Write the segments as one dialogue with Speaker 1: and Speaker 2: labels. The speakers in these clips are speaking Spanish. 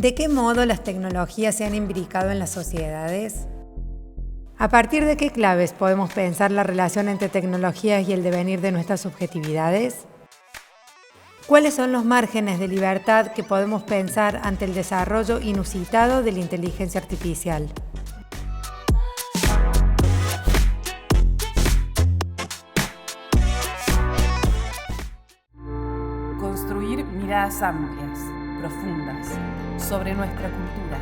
Speaker 1: ¿De qué modo las tecnologías se han imbricado en las sociedades? ¿A partir de qué claves podemos pensar la relación entre tecnologías y el devenir de nuestras subjetividades? ¿Cuáles son los márgenes de libertad que podemos pensar ante el desarrollo inusitado de la inteligencia artificial?
Speaker 2: Construir miradas amplias, profundas, sobre nuestra cultura,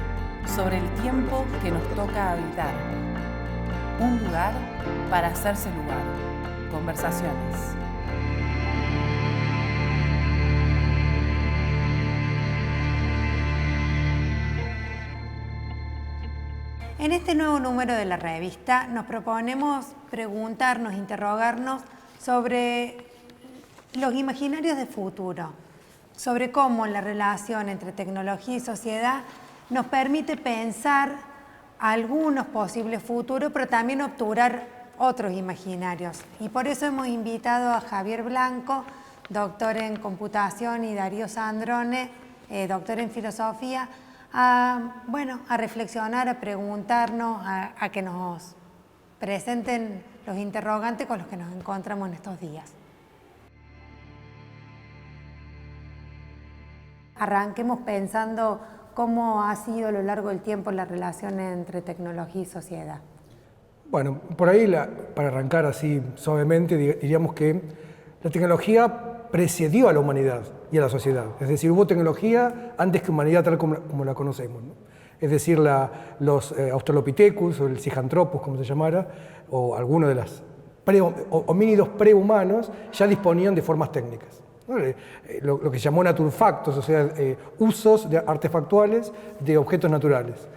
Speaker 2: sobre el tiempo que nos toca habitar. Un lugar para hacerse lugar. Conversaciones.
Speaker 1: En este nuevo número de la revista nos proponemos preguntarnos, interrogarnos sobre los imaginarios de futuro, sobre cómo la relación entre tecnología y sociedad nos permite pensar algunos posibles futuros, pero también obturar otros imaginarios. Y por eso hemos invitado a Javier Blanco, doctor en computación, y Darío Sandrone, doctor en filosofía, a reflexionar, a preguntarnos, a que nos presenten los interrogantes con los que nos encontramos en estos días. Arranquemos pensando cómo ha sido a lo largo del tiempo la relación entre tecnología y sociedad.
Speaker 3: Bueno, por ahí, para arrancar así suavemente, diríamos que la tecnología precedió a la humanidad y a la sociedad. Es decir, hubo tecnología antes que humanidad tal como la conocemos, ¿no? Es decir, los Australopithecus o el Sahelanthropus, como se llamara, o algunos de los homínidos prehumanos ya disponían de formas técnicas, ¿no? Lo que se llamó naturfactos, o sea, usos artefactuales de objetos naturales.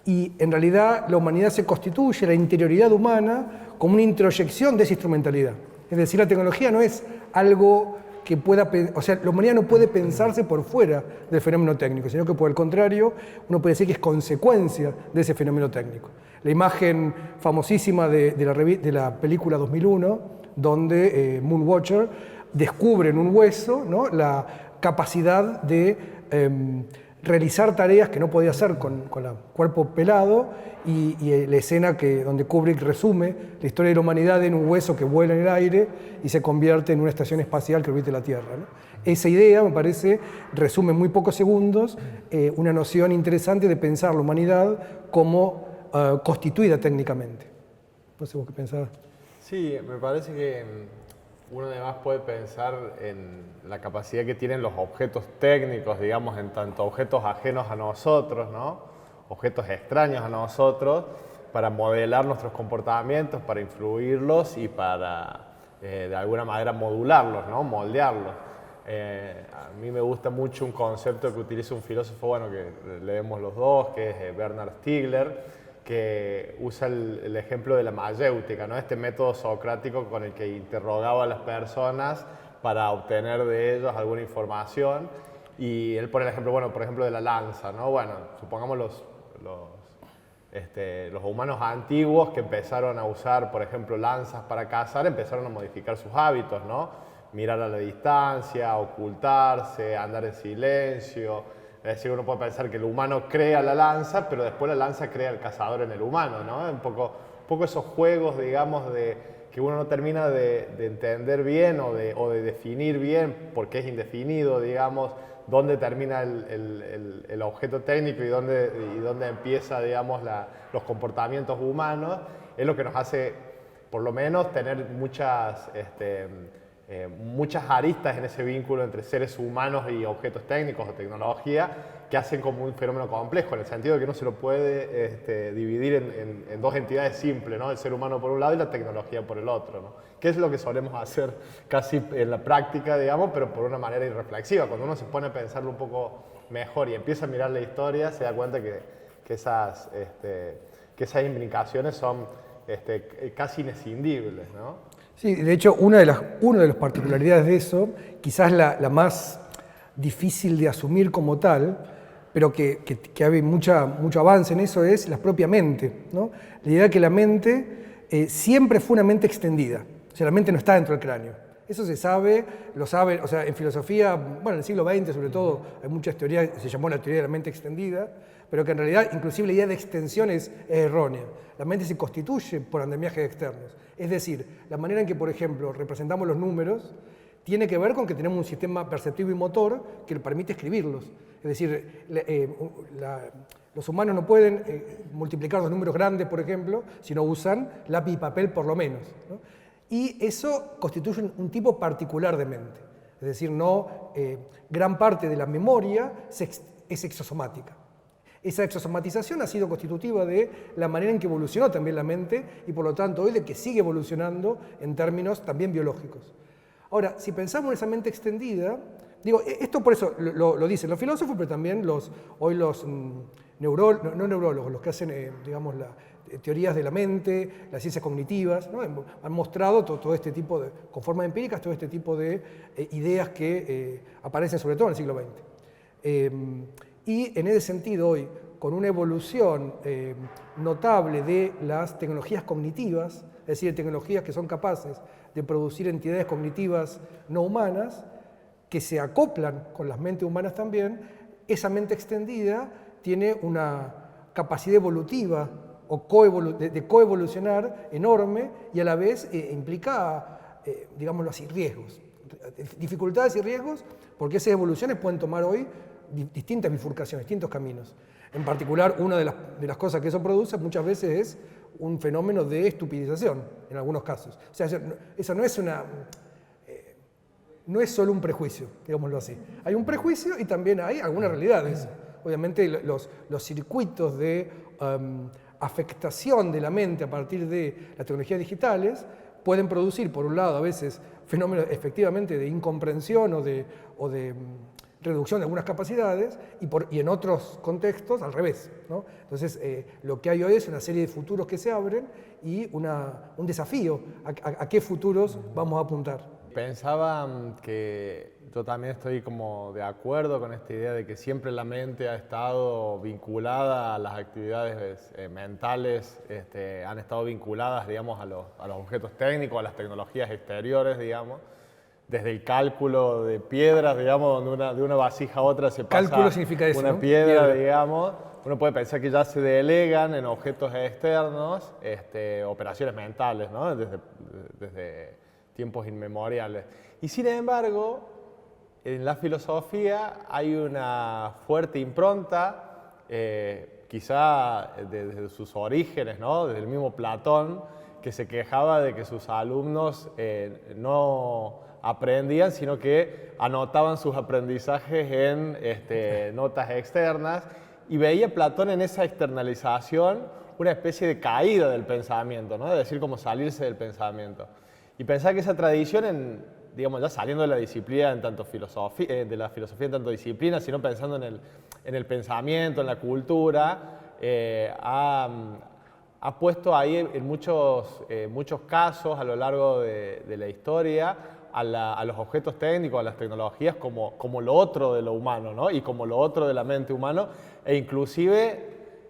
Speaker 3: Y en realidad la humanidad se constituye, la interioridad humana, como una introyección de esa instrumentalidad. Es decir, la tecnología no es algo que pueda, o sea, la humanidad no puede pensarse por fuera del fenómeno técnico, sino que por el contrario, uno puede decir que es consecuencia de ese fenómeno técnico. La imagen famosísima de la película 2001, donde Moonwatcher descubre en un hueso, ¿no?, la capacidad de realizar tareas que no podía hacer con el cuerpo pelado, y la escena donde Kubrick resume la historia de la humanidad en un hueso que vuela en el aire y se convierte en una estación espacial que orbita la Tierra, ¿no? Esa idea, me parece, resume en muy pocos segundos una noción interesante de pensar la humanidad como constituida técnicamente. No sé vos qué pensás.
Speaker 4: Sí, me parece que uno además puede pensar en la capacidad que tienen los objetos técnicos, digamos, en tanto objetos ajenos a nosotros, ¿no?, objetos extraños a nosotros, para modelar nuestros comportamientos, para influirlos y para, de alguna manera, modularlos, ¿no?, moldearlos. A mí me gusta mucho un concepto que utiliza un filósofo, que leemos los dos, que es Bernard Stiegler, que usa el ejemplo de la mayéutica, ¿no?, este método socrático con el que interrogaba a las personas para obtener de ellos alguna información. Y él pone el ejemplo, por ejemplo, de la lanza, ¿no? Supongamos los humanos antiguos que empezaron a usar, por ejemplo, lanzas para cazar, empezaron a modificar sus hábitos, ¿no? Mirar a la distancia, ocultarse, andar en silencio. Es decir, uno puede pensar que el humano crea la lanza, pero después la lanza crea el cazador en el humano, ¿no? Un poco esos juegos, digamos, que uno no termina de entender bien o de definir bien, porque es indefinido, digamos, dónde termina el objeto técnico y dónde empieza, digamos, los comportamientos humanos, es lo que nos hace, por lo menos, tener muchas aristas en ese vínculo entre seres humanos y objetos técnicos o tecnología, que hacen como un fenómeno complejo, en el sentido de que no se lo puede dividir en dos entidades simples, ¿no?, el ser humano por un lado y la tecnología por el otro, ¿no? Que es lo que solemos hacer casi en la práctica, digamos, pero por una manera irreflexiva. Cuando uno se pone a pensarlo un poco mejor y empieza a mirar la historia, se da cuenta que esas implicaciones son casi inescindibles, ¿no?
Speaker 3: Sí, de hecho, una de las particularidades de eso, quizás la más difícil de asumir como tal, pero que hay mucho avance en eso, es la propia mente, ¿no? La idea de que la mente siempre fue una mente extendida, o sea, la mente no está dentro del cráneo. Eso se sabe, lo sabe, o sea, en filosofía, bueno, en el siglo XX sobre todo, hay muchas teorías, se llamó la teoría de la mente extendida, pero que en realidad inclusive la idea de extensión es errónea. La mente se constituye por andamiajes externos. Es decir, la manera en que, por ejemplo, representamos los números tiene que ver con que tenemos un sistema perceptivo y motor que le permite escribirlos. Es decir, los humanos no pueden multiplicar los números grandes, por ejemplo, si no usan lápiz y papel por lo menos, ¿no? Y eso constituye un tipo particular de mente. Es decir, gran parte de la memoria es exosomática. Esa exosomatización ha sido constitutiva de la manera en que evolucionó también la mente y por lo tanto hoy de que sigue evolucionando en términos también biológicos. Ahora, si pensamos en esa mente extendida, digo, esto por eso lo dicen los filósofos, pero también hoy los no neurólogos, los que hacen, digamos, teorías de la mente, las ciencias cognitivas, ¿no? Han mostrado todo este tipo de, con formas empíricas, todo este tipo de ideas que aparecen sobre todo en el siglo XX. Y en ese sentido hoy, con una evolución notable de las tecnologías cognitivas, es decir, tecnologías que son capaces de producir entidades cognitivas no humanas, que se acoplan con las mentes humanas también, esa mente extendida tiene una capacidad evolutiva o de coevolucionar enorme y a la vez implica, digámoslo así, riesgos, dificultades y riesgos, porque esas evoluciones pueden tomar hoy distintas bifurcaciones, distintos caminos. En particular, una de las cosas que eso produce muchas veces es un fenómeno de estupidización, en algunos casos. O sea, eso no es solo un prejuicio, digámoslo así. Hay un prejuicio y también hay algunas realidades. Obviamente los circuitos de afectación de la mente a partir de las tecnologías digitales pueden producir, por un lado, a veces fenómenos efectivamente de incomprensión o de reducción de algunas capacidades y en otros contextos al revés, ¿no? Entonces, lo que hay hoy es una serie de futuros que se abren y un desafío a qué futuros vamos a apuntar.
Speaker 4: Pensaba que yo también estoy como de acuerdo con esta idea de que siempre la mente ha estado vinculada a las actividades mentales, han estado vinculadas, digamos, a los objetos técnicos, a las tecnologías exteriores, digamos. Desde el cálculo de piedras, digamos, donde de una vasija a otra se pasa
Speaker 3: cálculo significa eso,
Speaker 4: una
Speaker 3: ¿no?
Speaker 4: piedra, digamos. Uno puede pensar que ya se delegan en objetos externos, operaciones mentales, ¿no? Desde tiempos inmemoriales. Y sin embargo, en la filosofía hay una fuerte impronta, quizá desde sus orígenes, ¿no? Desde el mismo Platón, que se quejaba de que sus alumnos no aprendían, sino que anotaban sus aprendizajes en notas externas, y veía Platón en esa externalización una especie de caída del pensamiento, ¿no? Es decir, como salirse del pensamiento. Y pensar que esa tradición, digamos, ya saliendo de la disciplina en tanto filosofía, de la filosofía en tanto disciplina, sino pensando en el pensamiento, en la cultura, ha puesto ahí en muchos casos a lo largo de la historia a los objetos técnicos, a las tecnologías como lo otro de lo humano, ¿no? Y como lo otro de la mente humana, e inclusive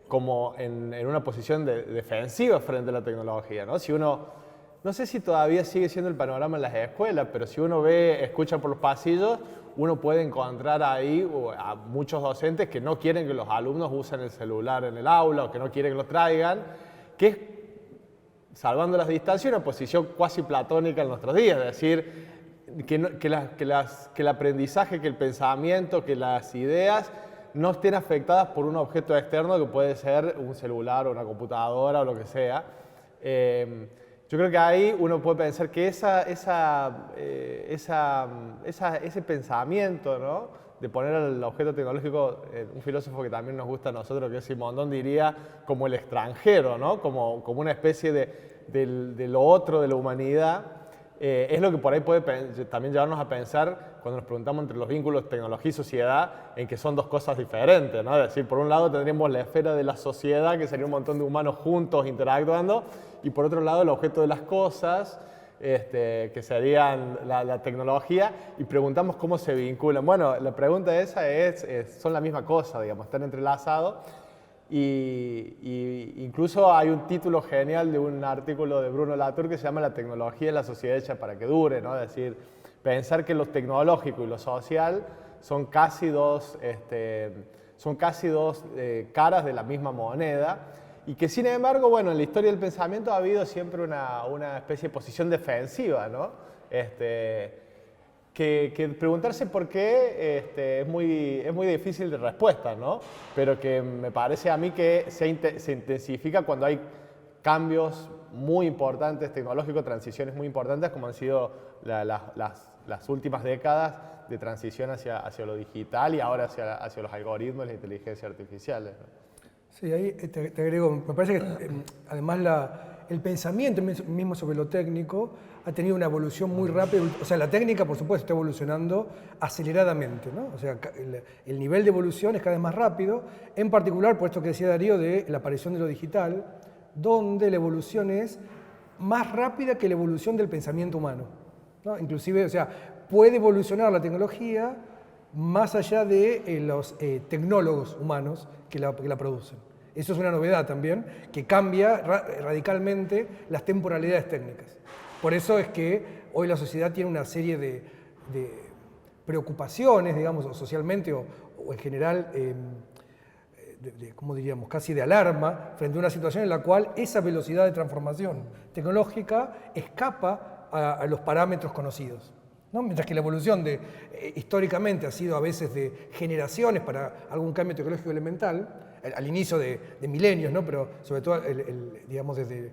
Speaker 4: como en una posición defensiva frente a la tecnología, ¿no? Si uno, no sé si todavía sigue siendo el panorama en las escuelas, pero si uno escucha por los pasillos, uno puede encontrar ahí a muchos docentes que no quieren que los alumnos usen el celular en el aula o que no quieren que lo traigan, que es, salvando las distancias, una posición cuasi platónica en nuestros días, es decir, que el aprendizaje, que el pensamiento, que las ideas no estén afectadas por un objeto externo que puede ser un celular o una computadora o lo que sea. Yo creo que ahí uno puede pensar que ese pensamiento, ¿no? De poner al objeto tecnológico, un filósofo que también nos gusta a nosotros, que es Simondon, diría como el extranjero, ¿no? Como una especie de lo otro de la humanidad. Es lo que por ahí puede también llevarnos a pensar cuando nos preguntamos entre los vínculos tecnología y sociedad, en que son dos cosas diferentes, ¿no? Es decir, por un lado tendríamos la esfera de la sociedad, que sería un montón de humanos juntos interactuando, y por otro lado el objeto de las cosas, que serían la tecnología, y preguntamos cómo se vinculan. Bueno, la pregunta esa son la misma cosa, digamos, están entrelazados. Y incluso hay un título genial de un artículo de Bruno Latour que se llama La tecnología y la sociedad hecha para que dure, ¿no? Es decir, pensar que lo tecnológico y lo social son casi dos caras de la misma moneda, y que sin embargo, bueno, en la historia del pensamiento ha habido siempre una especie de posición defensiva, ¿no? Que preguntarse por qué es muy difícil de respuesta, ¿no? Pero que me parece a mí que se intensifica cuando hay cambios muy importantes, tecnológicos, transiciones muy importantes, como han sido las últimas décadas de transición hacia lo digital y ahora hacia los algoritmos y la inteligencia artificial, ¿no?
Speaker 3: Sí, ahí te agrego, me parece que además el pensamiento mismo sobre lo técnico ha tenido una evolución muy rápida. O sea, la técnica, por supuesto, está evolucionando aceleradamente, ¿no? O sea, el nivel de evolución es cada vez más rápido, en particular por esto que decía Darío de la aparición de lo digital, donde la evolución es más rápida que la evolución del pensamiento humano, ¿no? Inclusive, o sea, puede evolucionar la tecnología más allá de los tecnólogos humanos que la producen. Eso es una novedad también, que cambia radicalmente las temporalidades técnicas. Por eso es que hoy la sociedad tiene una serie de preocupaciones, digamos, o socialmente o en general, ¿cómo diríamos?, casi de alarma, frente a una situación en la cual esa velocidad de transformación tecnológica escapa a los parámetros conocidos, ¿no? Mientras que la evolución históricamente ha sido a veces de generaciones para algún cambio tecnológico elemental, al inicio de milenios, ¿no? Pero sobre todo digamos desde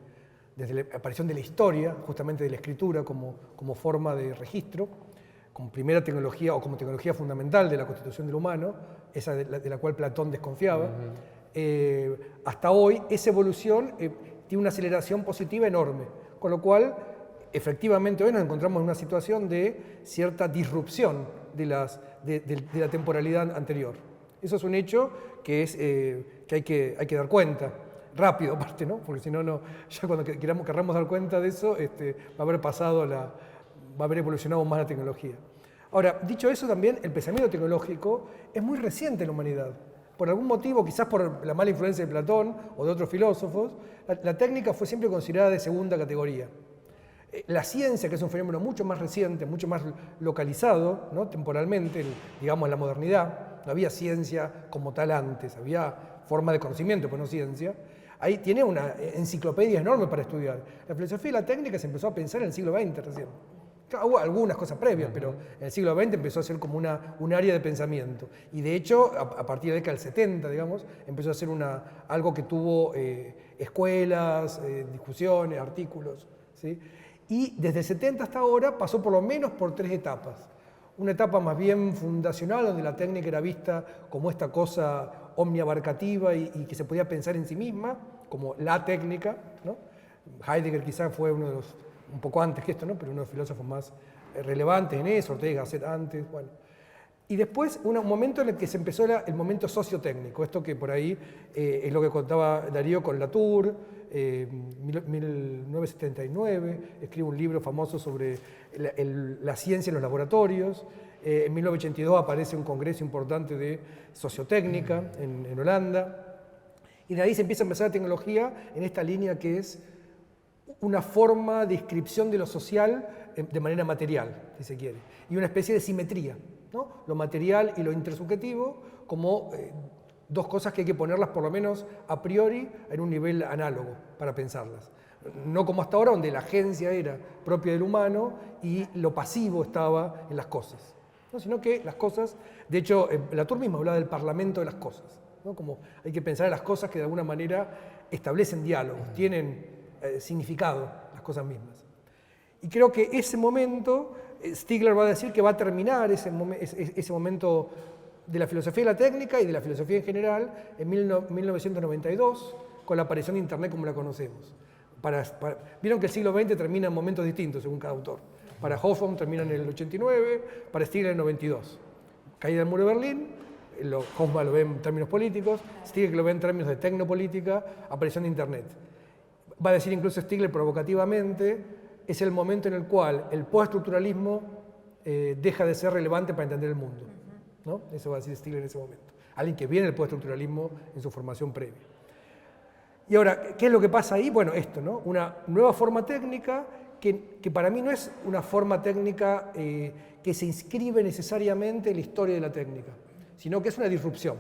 Speaker 3: la aparición de la historia, justamente de la escritura como forma de registro, como primera tecnología o como tecnología fundamental de la constitución del humano, esa de la cual Platón desconfiaba, hasta hoy esa evolución tiene una aceleración positiva enorme, con lo cual efectivamente hoy nos encontramos en una situación de cierta disrupción de la temporalidad anterior. Eso es un hecho que hay que dar cuenta, rápido aparte, ¿no? Porque si no, ya cuando queramos dar cuenta de eso, va a haber evolucionado más la tecnología. Ahora, dicho eso también, el pensamiento tecnológico es muy reciente en la humanidad. Por algún motivo, quizás por la mala influencia de Platón o de otros filósofos, la técnica fue siempre considerada de segunda categoría. La ciencia, que es un fenómeno mucho más reciente, mucho más localizado, ¿no? Temporalmente, digamos en la modernidad, no había ciencia como tal antes, había forma de conocimiento, pero no ciencia. Ahí tiene una enciclopedia enorme para estudiar. La filosofía y la técnica se empezó a pensar en el siglo XX recién. Hubo algunas cosas previas, pero en el siglo XX empezó a ser como un área de pensamiento. Y de hecho, a partir de la década del 70, digamos, empezó a ser algo que tuvo escuelas, discusiones, artículos, ¿sí? Y desde el 70 hasta ahora pasó por lo menos por 3 etapas. Una etapa más bien fundacional, donde la técnica era vista como esta cosa omniabarcativa y que se podía pensar en sí misma, como la técnica, ¿no? Heidegger quizás fue uno de los, un poco antes que esto, ¿no? Pero uno de los filósofos más relevantes en eso, Ortega y Gasset antes, bueno. Y después un momento en el que se empezó el momento sociotécnico, esto que por ahí es lo que contaba Darío con Latour, 1979, escribe un libro famoso sobre la ciencia en los laboratorios. En 1982 aparece un congreso importante de sociotécnica en Holanda. Y de ahí se empieza a empezar la tecnología en esta línea que es una forma de inscripción de lo social de manera material, si se quiere, y una especie de simetría, ¿no? Lo material y lo intersubjetivo como dos cosas que hay que ponerlas por lo menos a priori en un nivel análogo para pensarlas. No como hasta ahora, donde la agencia era propia del humano y lo pasivo estaba en las cosas, ¿no? Sino que las cosas, de hecho, Latour mismo hablaba del parlamento de las cosas, ¿no? Como hay que pensar en las cosas que de alguna manera establecen diálogos, tienen significado las cosas mismas. Y creo que ese momento, Stigler va a decir que va a terminar ese momento de la filosofía y la técnica y de la filosofía en general en 1992, con la aparición de Internet como la conocemos. Vieron que el siglo XX termina en momentos distintos según cada autor. Para Hobsbawm termina en el 89, para Stigler en el 92. Caída del muro de Berlín, Hobsbawm lo ve en términos políticos, Stigler lo ve en términos de tecnopolítica, aparición de Internet. Va a decir incluso Stigler provocativamente, es el momento en el cual el postestructuralismo deja de ser relevante para entender el mundo, ¿no? Eso va a decir Stigler en ese momento. Alguien que viene del postestructuralismo en su formación previa. Y ahora, ¿qué es lo que pasa ahí? Bueno, esto, ¿no? Una nueva forma técnica que para mí no es una forma técnica que se inscribe necesariamente en la historia de la técnica, sino que es una disrupción.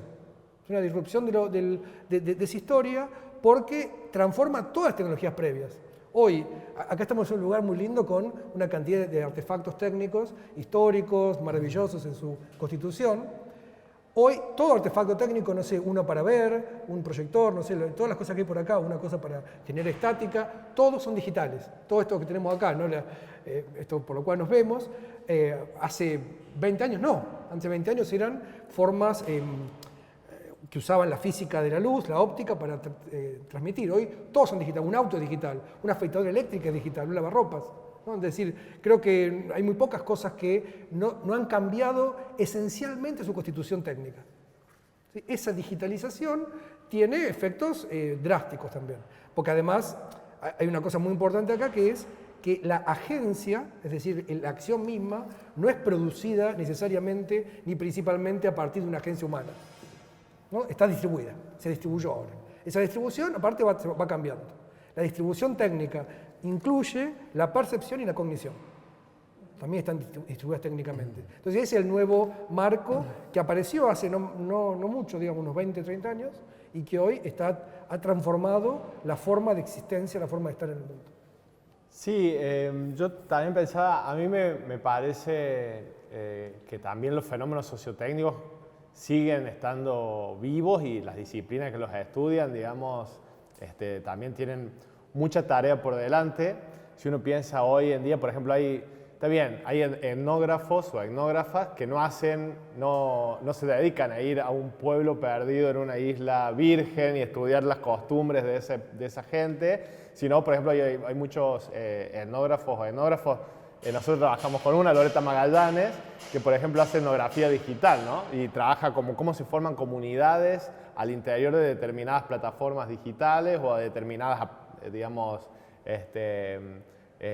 Speaker 3: Es una disrupción de esa historia porque transforma todas las tecnologías previas. Hoy, acá estamos en un lugar muy lindo con una cantidad de artefactos técnicos, históricos, maravillosos en su constitución. Hoy, todo artefacto técnico, no sé, uno para ver, un proyector, no sé, todas las cosas que hay por acá, una cosa para generar estática, todos son digitales. Todo esto que tenemos acá, ¿no? Esto por lo cual nos vemos, hace 20 años no. Hace 20 años eran formas que usaban la física de la luz, la óptica, para transmitir. Hoy todos son digitales, un auto es digital, una afeitadora eléctrica es digital, un lavarropas. ¿No? Es decir, creo que hay muy pocas cosas que no han cambiado esencialmente su constitución técnica. ¿Sí? Esa digitalización tiene efectos drásticos también, porque además hay una cosa muy importante acá que es que la agencia, es decir, la acción misma, no es producida necesariamente ni principalmente a partir de una agencia humana. ¿No? Está distribuida, se distribuyó ahora. Esa distribución aparte va cambiando. La distribución técnica incluye la percepción y la cognición. También están distribuidas técnicamente. Entonces ese es el nuevo marco que apareció hace no mucho, digamos unos 20, 30 años, y que hoy ha transformado la forma de existencia, la forma de estar en el mundo.
Speaker 4: Sí, yo también pensaba, a mí me parece que también los fenómenos sociotécnicos siguen estando vivos y las disciplinas que los estudian, digamos, también tienen mucha tarea por delante. Si uno piensa hoy en día, por ejemplo, hay etnógrafos o etnógrafas que no se dedican a ir a un pueblo perdido en una isla virgen y estudiar las costumbres de esa gente, sino, por ejemplo, hay muchos etnógrafos o etnógrafos. Nosotros trabajamos con una, Loreta Magallanes, que por ejemplo hace etnografía digital, ¿no? Y trabaja como cómo se forman comunidades al interior de determinadas plataformas digitales o a determinadas, digamos,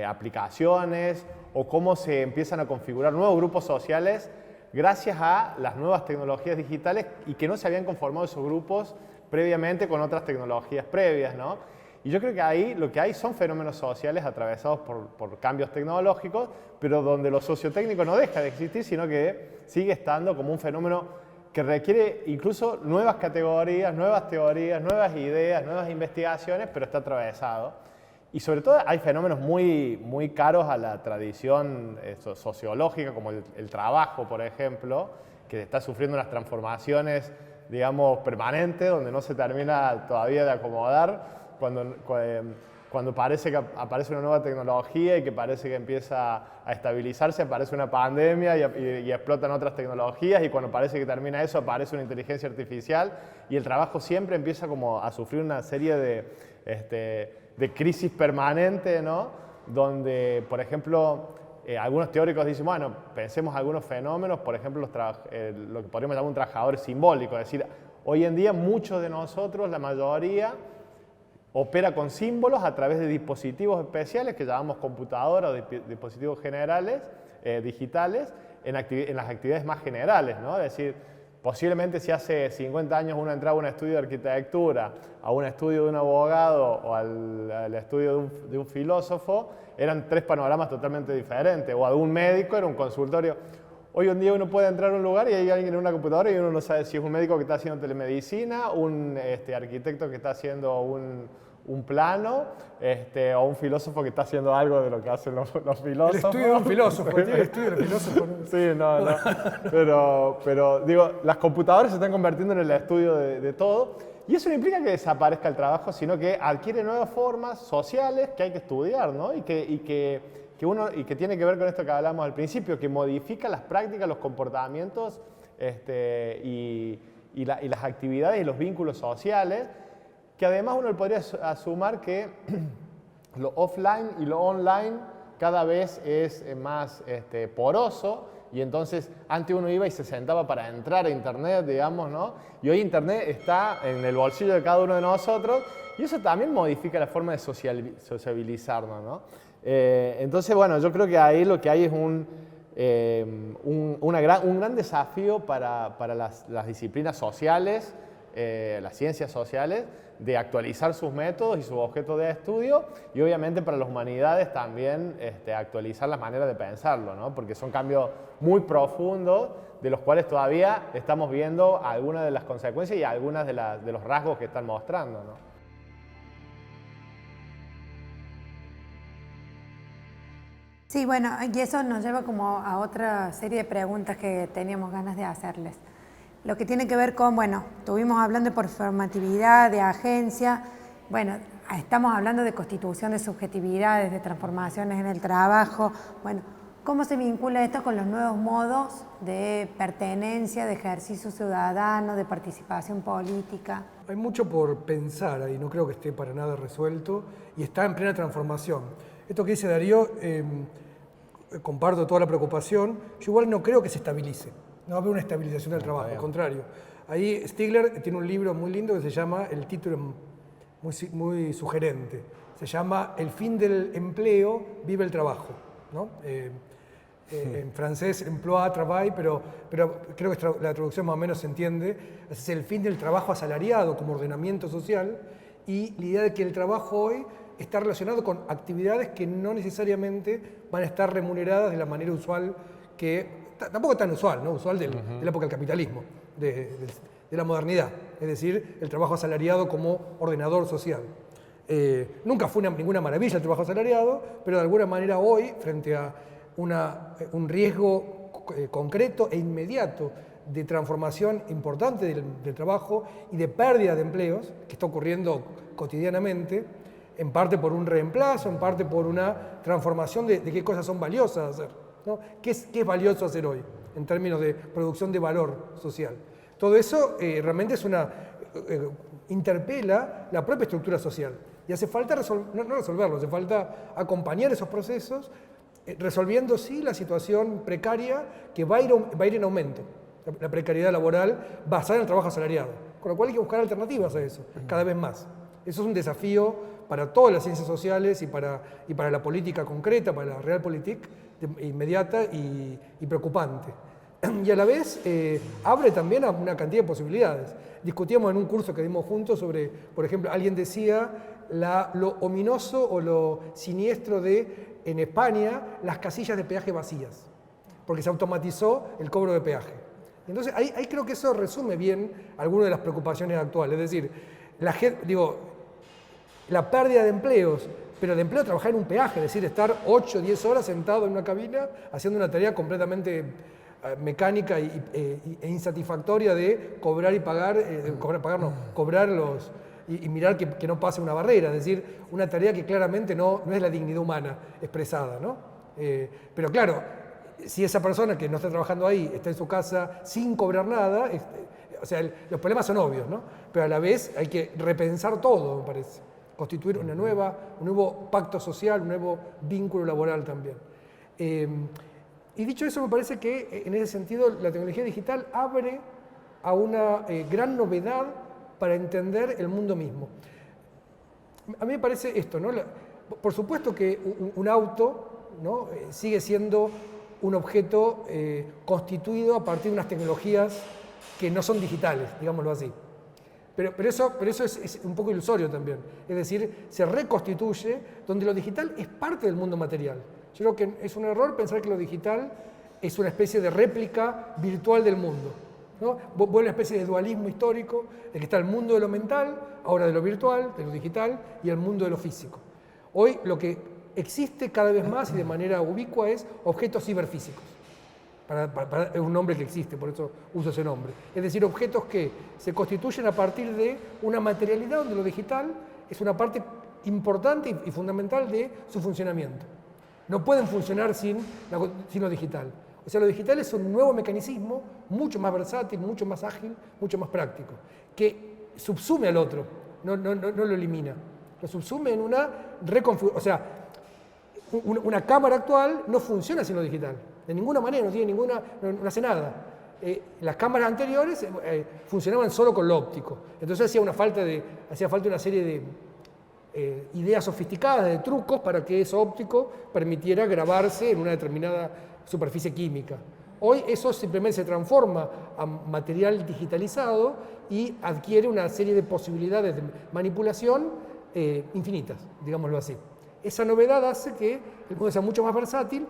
Speaker 4: aplicaciones, o cómo se empiezan a configurar nuevos grupos sociales gracias a las nuevas tecnologías digitales y que no se habían conformado esos grupos previamente con otras tecnologías previas, ¿no? Y yo creo que ahí lo que hay son fenómenos sociales atravesados por cambios tecnológicos, pero donde lo sociotécnico no deja de existir, sino que sigue estando como un fenómeno que requiere incluso nuevas categorías, nuevas teorías, nuevas ideas, nuevas investigaciones, pero está atravesado. Y sobre todo hay fenómenos muy caros a la tradición sociológica, como el trabajo, por ejemplo, que está sufriendo unas transformaciones, digamos, permanentes, donde no se termina todavía de acomodar. Cuando parece que aparece una nueva tecnología y que parece que empieza a estabilizarse, aparece una pandemia y explotan otras tecnologías, y cuando parece que termina eso aparece una inteligencia artificial, y el trabajo siempre empieza como a sufrir una serie de crisis permanente, ¿no? Donde, por ejemplo, algunos teóricos dicen, bueno, pensemos algunos fenómenos, por ejemplo, lo que podríamos llamar un trabajador simbólico, es decir, hoy en día muchos de nosotros, la mayoría, opera con símbolos a través de dispositivos especiales que llamamos computadoras o dispositivos generales, digitales, en las actividades más generales, ¿no? Es decir, posiblemente si hace 50 años uno entraba a un estudio de arquitectura, a un estudio de un abogado o al estudio de un filósofo, eran tres panoramas totalmente diferentes, o a un médico era un consultorio. Hoy en día uno puede entrar a un lugar y hay alguien en una computadora y uno no sabe si es un médico que está haciendo telemedicina, un arquitecto que está haciendo un plano, o un filósofo que está haciendo algo de lo que hacen los filósofos.
Speaker 3: El estudio de un filósofo, el estudio del filósofo.
Speaker 4: Sí, no. Pero digo, las computadoras se están convirtiendo en el estudio de todo, y eso no implica que desaparezca el trabajo, sino que adquiere nuevas formas sociales que hay que estudiar, ¿no? Y que tiene que ver con esto que hablamos al principio, que modifica las prácticas, los comportamientos y las actividades y los vínculos sociales, que además uno podría asumir que lo offline y lo online cada vez es más poroso, y entonces antes uno iba y se sentaba para entrar a Internet, digamos, ¿no? Y hoy Internet está en el bolsillo de cada uno de nosotros, y eso también modifica la forma de sociabilizarnos, ¿no? Entonces, bueno, yo creo que ahí lo que hay es un gran desafío para las disciplinas sociales, las ciencias sociales, de actualizar sus métodos y sus objetos de estudio, y obviamente para las humanidades también actualizar las maneras de pensarlo, ¿no? Porque son cambios muy profundos de los cuales todavía estamos viendo algunas de las consecuencias y algunas de los rasgos que están mostrando, ¿no?
Speaker 1: Sí, bueno, y eso nos lleva como a otra serie de preguntas que teníamos ganas de hacerles. Lo que tiene que ver con, bueno, estuvimos hablando de performatividad, de agencia, bueno, estamos hablando de constitución de subjetividades, de transformaciones en el trabajo, bueno, ¿cómo se vincula esto con los nuevos modos de pertenencia, de ejercicio ciudadano, de participación política?
Speaker 3: Hay mucho por pensar ahí, no creo que esté para nada resuelto y está en plena transformación. Esto que dice Darío, comparto toda la preocupación, yo igual no creo que se estabilice, no va a haber una estabilización del trabajo, al contrario. Ahí Stigler tiene un libro muy lindo que se llama, el título muy sugerente, se llama El fin del empleo, vive el trabajo, ¿no? En francés, emploi, travail, pero creo que la traducción más o menos se entiende, es el fin del trabajo asalariado como ordenamiento social y la idea de que el trabajo hoy está relacionado con actividades que no necesariamente van a estar remuneradas de la manera usual, que tampoco tan usual, ¿no? Usual de la época del capitalismo, de la modernidad, es decir, el trabajo asalariado como ordenador social. Nunca fue ninguna maravilla el trabajo asalariado, pero de alguna manera hoy, frente a un riesgo concreto e inmediato de transformación importante del trabajo y de pérdida de empleos, que está ocurriendo cotidianamente, en parte por un reemplazo, en parte por una transformación de qué cosas son valiosas hacer, ¿no? ¿Qué es valioso hacer hoy en términos de producción de valor social? Todo eso realmente es interpela la propia estructura social y hace falta no resolverlo, hace falta acompañar esos procesos resolviendo sí la situación precaria que va a ir en aumento, la precariedad laboral basada en el trabajo asalariado, con lo cual hay que buscar alternativas a eso, cada vez más. Eso es un desafío para todas las ciencias sociales y para la política concreta, para la realpolitik inmediata y preocupante. Y a la vez abre también a una cantidad de posibilidades. Discutíamos en un curso que dimos juntos sobre, por ejemplo, alguien decía lo ominoso o lo siniestro de, en España, las casillas de peaje vacías, porque se automatizó el cobro de peaje. Entonces ahí creo que eso resume bien algunas de las preocupaciones actuales. Es decir, la pérdida de empleos, pero el empleo de trabajar en un peaje, es decir, estar 8 o 10 horas sentado en una cabina haciendo una tarea completamente mecánica e insatisfactoria de cobrar y pagar, cobrar y mirar que no pase una barrera, es decir, una tarea que claramente no es la dignidad humana expresada, ¿no? Pero claro, si esa persona que no está trabajando ahí está en su casa sin cobrar nada, o sea, los problemas son obvios, ¿no? Pero a la vez hay que repensar todo, me parece. Constituir un nuevo pacto social, un nuevo vínculo laboral también. Y dicho eso, me parece que en ese sentido la tecnología digital abre a una gran novedad para entender el mundo mismo. A mí me parece esto, ¿no? Por supuesto que un auto, ¿no? Sigue siendo un objeto constituido a partir de unas tecnologías que no son digitales, digámoslo así. Pero eso es un poco ilusorio también. Es decir, se reconstituye donde lo digital es parte del mundo material. Yo creo que es un error pensar que lo digital es una especie de réplica virtual del mundo, ¿no? Vuelve una especie de dualismo histórico, de que está el mundo de lo mental, ahora de lo virtual, de lo digital, y el mundo de lo físico. Hoy lo que existe cada vez más y de manera ubicua es objetos ciberfísicos. Es un nombre que existe, por eso uso ese nombre. Es decir, objetos que se constituyen a partir de una materialidad donde lo digital es una parte importante y fundamental de su funcionamiento. No pueden funcionar sin lo digital. O sea, lo digital es un nuevo mecanismo mucho más versátil, mucho más ágil, mucho más práctico, que subsume al otro, no lo elimina. Lo subsume en una reconfiguración. O sea, una cámara actual no funciona sin lo digital. De ninguna manera, no hace nada. Las cámaras anteriores funcionaban solo con lo óptico. Entonces hacía falta una serie de ideas sofisticadas, de trucos para que eso óptico permitiera grabarse en una determinada superficie química. Hoy eso simplemente se transforma a material digitalizado y adquiere una serie de posibilidades de manipulación infinitas, digámoslo así. Esa novedad hace que el mundo sea mucho más versátil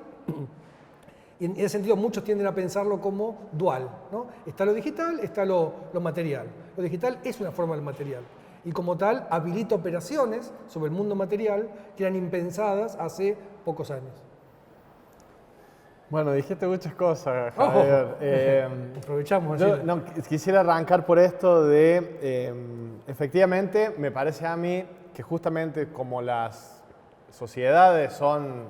Speaker 3: y en ese sentido muchos tienden a pensarlo como dual, ¿no? Está lo digital, está lo material. Lo digital es una forma del material y como tal habilita operaciones sobre el mundo material que eran impensadas hace pocos años.
Speaker 4: Bueno, dijiste muchas cosas, Javier.
Speaker 3: Aprovechamos.
Speaker 4: Yo quisiera arrancar por esto de, efectivamente, me parece a mí que justamente como las sociedades son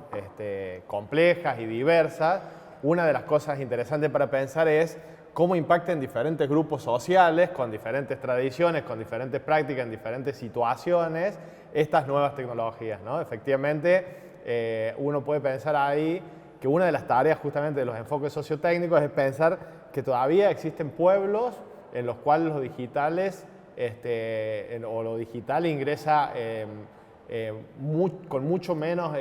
Speaker 4: complejas y diversas, una de las cosas interesantes para pensar es cómo impactan diferentes grupos sociales, con diferentes tradiciones, con diferentes prácticas, en diferentes situaciones, estas nuevas tecnologías, ¿no? Efectivamente, uno puede pensar ahí que una de las tareas justamente de los enfoques sociotécnicos es pensar que todavía existen pueblos en los cuales los digitales o lo digital ingresa con mucho menos,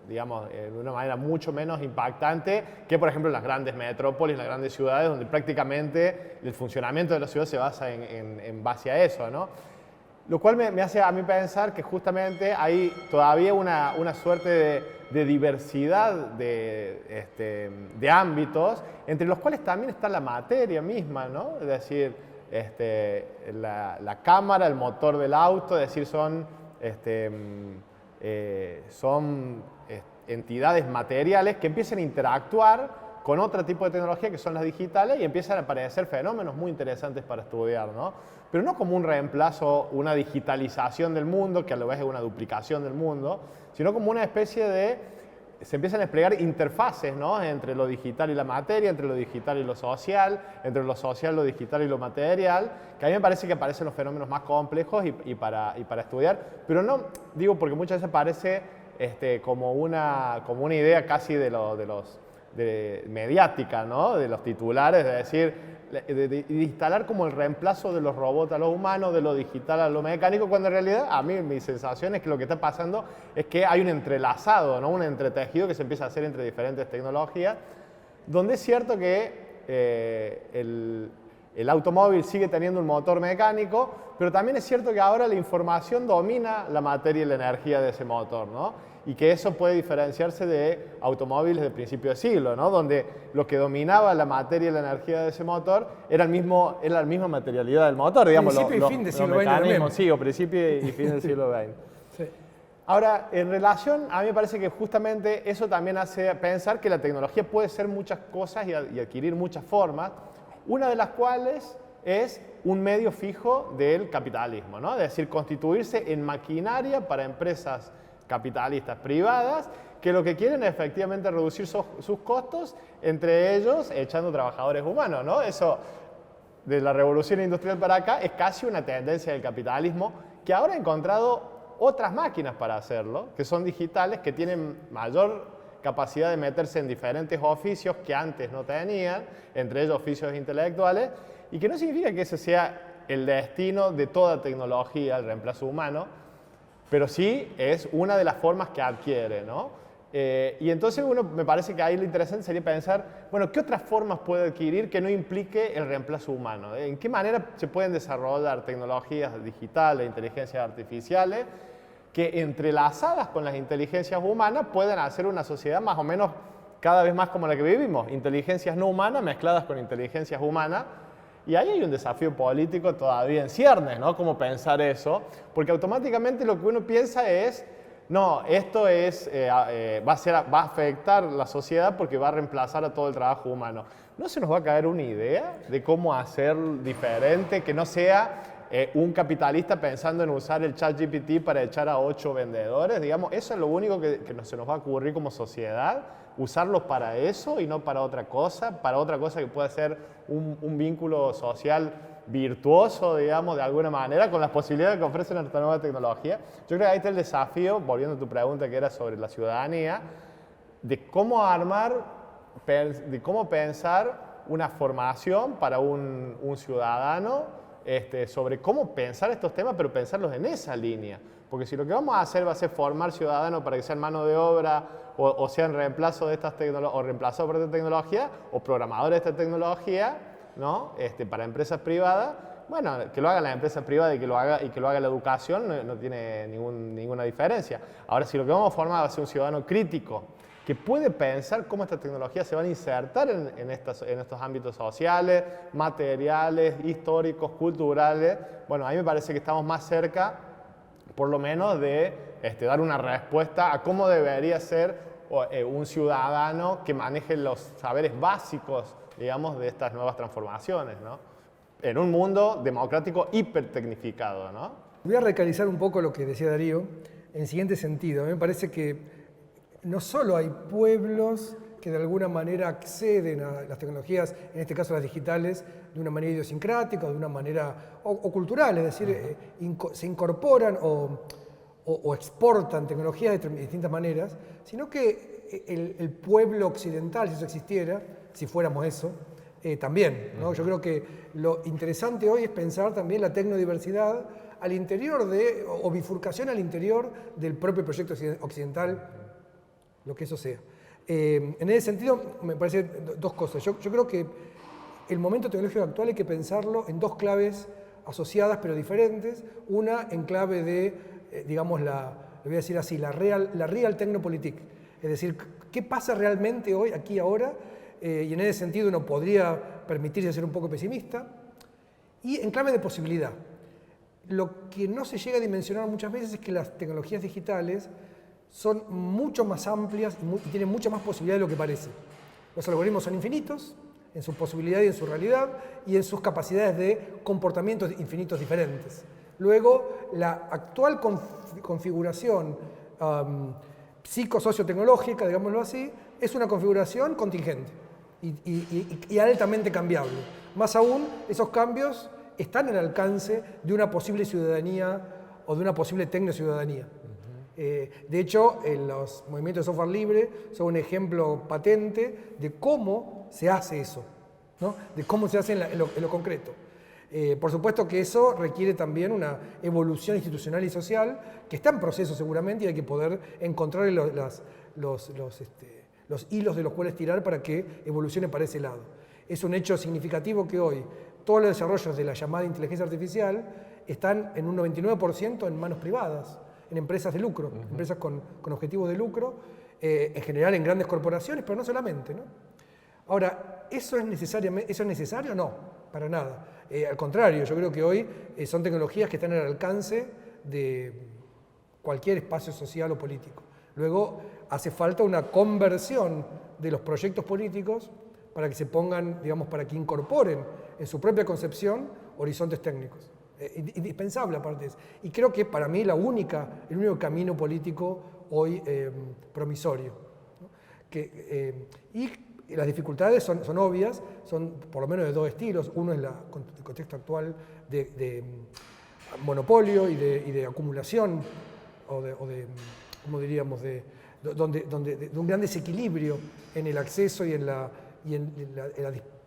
Speaker 4: digamos, de una manera mucho menos impactante que, por ejemplo, en las grandes metrópolis, en las grandes ciudades, donde prácticamente el funcionamiento de la ciudad se basa en base a eso, ¿no? Lo cual me hace a mí pensar que justamente hay todavía una suerte de diversidad de ámbitos, entre los cuales también está la materia misma, ¿no? Es decir, la cámara, el motor del auto, es decir, son entidades materiales que empiezan a interactuar con otro tipo de tecnología que son las digitales y empiezan a aparecer fenómenos muy interesantes para estudiar, ¿no? Pero no como un reemplazo, una digitalización del mundo, que a la vez es una duplicación del mundo, sino como una especie de... Se empiezan a desplegar interfaces, ¿no? Entre lo digital y la materia, entre lo digital y lo social, entre lo social, lo digital y lo material, que a mí me parece que aparecen los fenómenos más complejos y para estudiar, pero no, digo, porque muchas veces parece como una idea casi de mediática, ¿no? De los titulares, de decir, de instalar como el reemplazo de los robots a los humanos, de lo digital a lo mecánico, cuando en realidad a mí mi sensación es que lo que está pasando es que hay un entrelazado, ¿no? Un entretejido que se empieza a hacer entre diferentes tecnologías, donde es cierto que el automóvil sigue teniendo un motor mecánico, pero también es cierto que ahora la información domina la materia y la energía de ese motor, ¿no? Y que eso puede diferenciarse de automóviles del principio de siglo, ¿no? Donde lo que dominaba la materia y la energía de ese motor era la misma materialidad del motor, digamos.
Speaker 3: Principio y fin del siglo XX.
Speaker 4: Sí, o principio y fin del siglo XX.
Speaker 3: Sí.
Speaker 4: Ahora, en relación, a mí me parece que justamente eso también hace pensar que la tecnología puede ser muchas cosas y adquirir muchas formas, una de las cuales es un medio fijo del capitalismo, ¿no? Es decir, constituirse en maquinaria para empresas capitalistas privadas que lo que quieren es efectivamente reducir sus costos, entre ellos echando trabajadores humanos, ¿no? Eso de la revolución industrial para acá es casi una tendencia del capitalismo que ahora ha encontrado otras máquinas para hacerlo, que son digitales, que tienen mayor capacidad de meterse en diferentes oficios que antes no tenían, entre ellos oficios intelectuales, y que no significa que ese sea el destino de toda tecnología, el reemplazo humano, pero sí es una de las formas que adquiere, ¿no? Y entonces me parece que ahí lo interesante sería pensar, bueno, ¿qué otras formas puede adquirir que no implique el reemplazo humano? ¿En qué manera se pueden desarrollar tecnologías digitales, inteligencias artificiales, que entrelazadas con las inteligencias humanas puedan hacer una sociedad más o menos cada vez más como la que vivimos? Inteligencias no humanas mezcladas con inteligencias humanas. Y ahí hay un desafío político todavía en ciernes, ¿no? Cómo pensar eso, porque automáticamente lo que uno piensa es, no, esto va a afectar la sociedad porque va a reemplazar a todo el trabajo humano. ¿No se nos va a caer una idea de cómo hacer diferente, que no sea un capitalista pensando en usar el ChatGPT para echar a 8 vendedores? Digamos, eso es lo único que se nos va a ocurrir como sociedad, usarlos para eso y no para otra cosa que pueda ser un vínculo social virtuoso, digamos, de alguna manera, con las posibilidades que ofrece nuestra nueva tecnología. Yo creo que ahí está el desafío, volviendo a tu pregunta que era sobre la ciudadanía, de cómo de cómo pensar una formación para un ciudadano, sobre cómo pensar estos temas, pero pensarlos en esa línea. Porque si lo que vamos a hacer va a ser formar ciudadanos para que sean mano de obra o sean reemplazo de estas tecnologías, o reemplazados por esta tecnología, o programadores de esta tecnología, ¿no? Para empresas privadas, bueno, que lo hagan las empresas privadas y que lo haga la educación no tiene ninguna diferencia. Ahora, si lo que vamos a formar va a ser un ciudadano crítico, que puede pensar cómo estas tecnologías se van a insertar en estos ámbitos sociales, materiales, históricos, culturales, bueno, a mí me parece que estamos más cerca, por lo menos, de dar una respuesta a cómo debería ser un ciudadano que maneje los saberes básicos, digamos, de estas nuevas transformaciones, ¿no? En un mundo democrático hipertecnificado, ¿no?
Speaker 3: Voy a recalizar un poco lo que decía Darío en el siguiente sentido. A mí me parece que no solo hay pueblos que de alguna manera acceden a las tecnologías, en este caso las digitales, de una manera idiosincrática, de una manera o cultural, es decir, se incorporan o exportan tecnologías de distintas maneras, sino que el pueblo occidental, si eso existiera, si fuéramos eso, también, ¿no? Yo creo que lo interesante hoy es pensar también la tecnodiversidad al interior o bifurcación al interior del propio proyecto occidental, lo que eso sea. En ese sentido, me parece dos cosas. Yo creo que el momento tecnológico actual hay que pensarlo en dos claves asociadas pero diferentes. Una en clave de, digamos, le voy a decir así, la real technopolitik. Es decir, ¿qué pasa realmente hoy, aquí, ahora? Y en ese sentido uno podría permitirse ser un poco pesimista. Y en clave de posibilidad. Lo que no se llega a dimensionar muchas veces es que las tecnologías digitales son mucho más amplias y tienen mucha más posibilidad de lo que parece. Los algoritmos son infinitos en su posibilidad y en su realidad y en sus capacidades de comportamientos infinitos diferentes. Luego, la actual configuración psicosociotecnológica, digámoslo así, es una configuración contingente y altamente cambiable. Más aún, esos cambios están al alcance de una posible ciudadanía o de una posible tecnociudadanía. De hecho, los movimientos de software libre son un ejemplo patente de cómo se hace eso, ¿no? De cómo se hace en lo concreto. Por supuesto que eso requiere también una evolución institucional y social que está en proceso seguramente y hay que poder encontrar los hilos de los cuales tirar para que evolucione para ese lado. Es un hecho significativo que hoy todos los desarrollos de la llamada inteligencia artificial están en un 99% en manos privadas, en empresas de lucro, empresas con objetivos de lucro, en general en grandes corporaciones, pero no solamente, ¿no? Ahora, ¿eso es necesario? No, para nada. Al contrario, yo creo que hoy son tecnologías que están al alcance de cualquier espacio social o político. Luego, hace falta una conversión de los proyectos políticos para que se pongan, digamos, para que incorporen en su propia concepción horizontes técnicos. Indispensable aparte de eso. Y creo que para mí el único camino político hoy promisorio, ¿no? Y las dificultades son obvias, son por lo menos de dos estilos. Uno es el contexto actual de monopolio y de acumulación ¿cómo diríamos?, de un gran desequilibrio en el acceso y en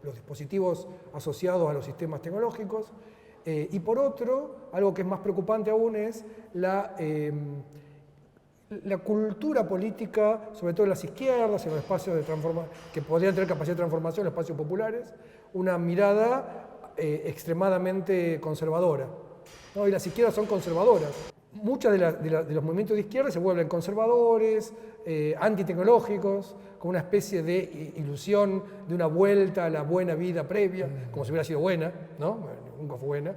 Speaker 3: los dispositivos asociados a los sistemas tecnológicos. Y por otro, algo que es más preocupante aún es la cultura política, sobre todo en las izquierdas, en los espacios de transformación, que podrían tener capacidad de transformación, en los espacios populares, una mirada extremadamente conservadora, ¿no? Y las izquierdas son conservadoras. Muchos de los movimientos de izquierda se vuelven conservadores, antitecnológicos, con una especie de ilusión de una vuelta a la buena vida previa, como si hubiera sido buena, ¿no? Nunca fue buena.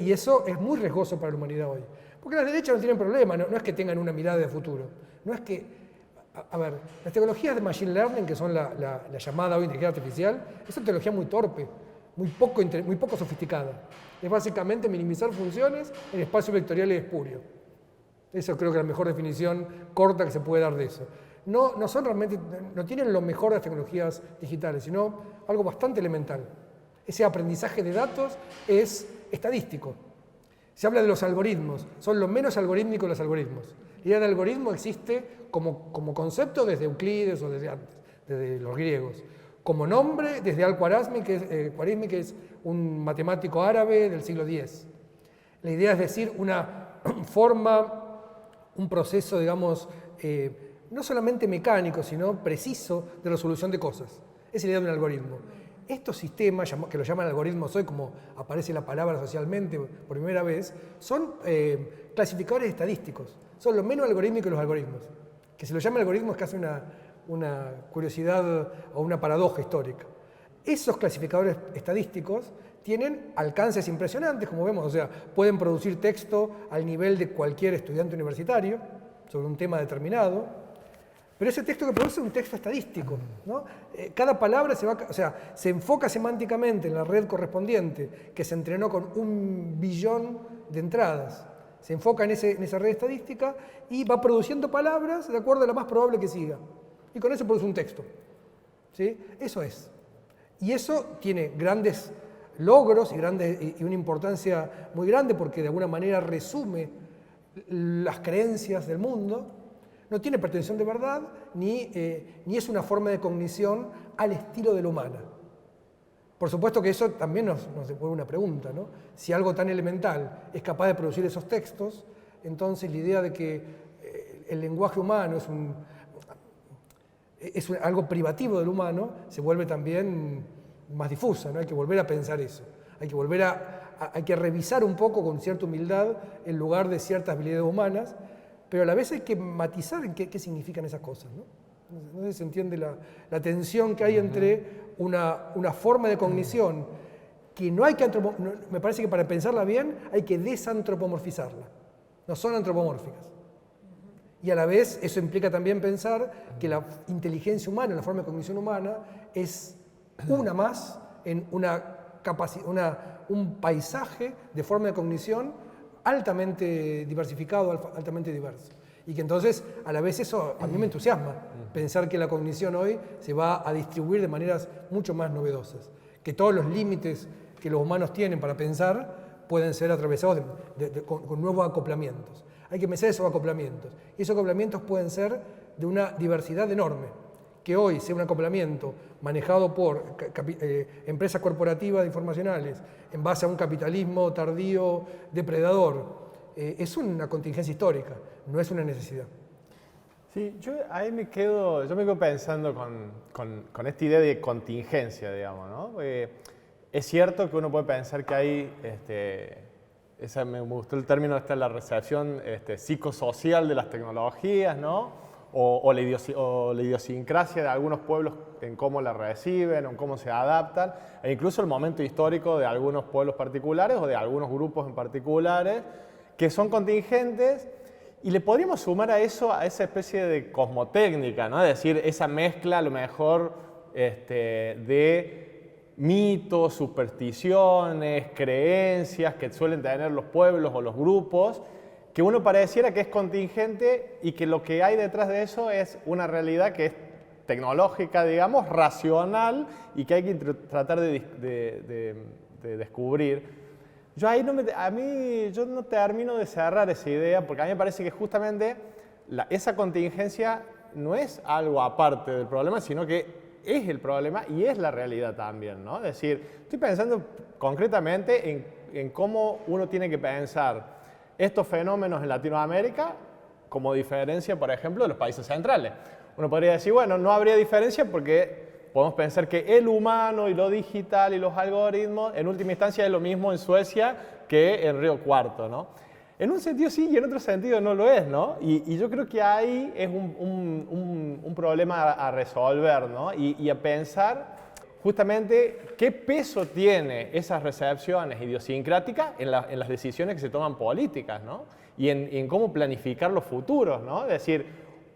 Speaker 3: Y eso es muy riesgoso para la humanidad hoy. Porque las derechas no tienen problema, no es que tengan una mirada de futuro. No es que, a ver, las tecnologías de Machine Learning, que son la llamada hoy inteligencia artificial, es una tecnología muy torpe, muy poco sofisticada. Es básicamente minimizar funciones en espacio vectorial y espurio. Eso creo que es la mejor definición corta que se puede dar de eso. No son realmente, no tienen lo mejor de las tecnologías digitales, sino algo bastante elemental. Ese aprendizaje de datos es estadístico. Se habla de los algoritmos, son lo menos algorítmicos los algoritmos. La idea del algoritmo existe como concepto desde Euclides o desde antes, desde los griegos. Como nombre desde Al-Khwarizmi, que es un matemático árabe del siglo X. La idea es decir, una forma un proceso, digamos, no solamente mecánico, sino preciso de resolución de cosas. Esa es la idea de un algoritmo. Estos sistemas, que lo llaman algoritmos hoy, como aparece la palabra socialmente por primera vez, son clasificadores estadísticos. Son lo menos algorítmicos que los algoritmos. Que se lo llama algoritmo es casi una curiosidad o una paradoja histórica. Esos clasificadores estadísticos tienen alcances impresionantes, como vemos, o sea, pueden producir texto al nivel de cualquier estudiante universitario sobre un tema determinado, pero ese texto que produce es un texto estadístico, ¿no? Cada palabra se enfoca semánticamente en la red correspondiente, que se entrenó con 1 billón de entradas. Se enfoca en esa red estadística y va produciendo palabras de acuerdo a la más probable que siga. Y con eso produce un texto. ¿Sí? Eso es. Y eso tiene grandes logros y una importancia muy grande porque de alguna manera resume las creencias del mundo. No tiene pretensión de verdad ni es una forma de cognición al estilo de la humana. Por supuesto que eso también nos devuelve una pregunta, ¿no? Si algo tan elemental es capaz de producir esos textos, entonces la idea de que el lenguaje humano es algo privativo del humano se vuelve también más difusa, ¿no? Hay que volver a pensar eso. Hay que revisar un poco con cierta humildad el lugar de ciertas habilidades humanas, pero a la vez hay que matizar en qué significan esas cosas, ¿no? No sé si se entiende la tensión que hay entre una forma de cognición que no hay que me parece que para pensarla bien hay que desantropomorfizarla. No son antropomórficas. Y a la vez eso implica también pensar que la inteligencia humana, la forma de cognición humana, es una más en un paisaje de forma de cognición altamente diversificado, altamente diverso. Y que entonces, a la vez eso a mí me entusiasma, pensar que la cognición hoy se va a distribuir de maneras mucho más novedosas, que todos los límites que los humanos tienen para pensar pueden ser atravesados con nuevos acoplamientos. Hay que pensar esos acoplamientos, y esos acoplamientos pueden ser de una diversidad enorme, que hoy sea un acoplamiento manejado por empresas corporativas informacionales en base a un capitalismo tardío, depredador, es una contingencia histórica, no es una necesidad.
Speaker 4: Sí, yo me quedo pensando con esta idea de contingencia, digamos, ¿no? Es cierto que uno puede pensar que hay, me gustó el término, la recepción psicosocial de las tecnologías, ¿no? O la idiosincrasia de algunos pueblos en cómo la reciben, o en cómo se adaptan, e incluso el momento histórico de algunos pueblos particulares o de algunos grupos en particulares, que son contingentes, y le podríamos sumar a eso, a esa especie de cosmotécnica, ¿no? Es decir, esa mezcla a lo mejor de mitos, supersticiones, creencias que suelen tener los pueblos o los grupos, que uno pareciera que es contingente y que lo que hay detrás de eso es una realidad que es tecnológica, digamos, racional y que hay que tratar de descubrir. Yo no termino de cerrar esa idea porque a mí me parece que justamente esa contingencia no es algo aparte del problema, sino que es el problema y es la realidad también, ¿no? Es decir, estoy pensando concretamente en cómo uno tiene que pensar estos fenómenos en Latinoamérica como diferencia, por ejemplo, de los países centrales. Uno podría decir, bueno, no habría diferencia porque podemos pensar que el humano y lo digital y los algoritmos, en última instancia, es lo mismo en Suecia que en Río Cuarto, ¿no? En un sentido sí y en otro sentido no lo es, ¿no? Y yo creo que ahí es un problema a resolver, ¿no? Y a pensar justamente qué peso tiene esas recepciones idiosincráticas en las decisiones que se toman políticas, ¿no? Y en cómo planificar los futuros, ¿no? Es decir,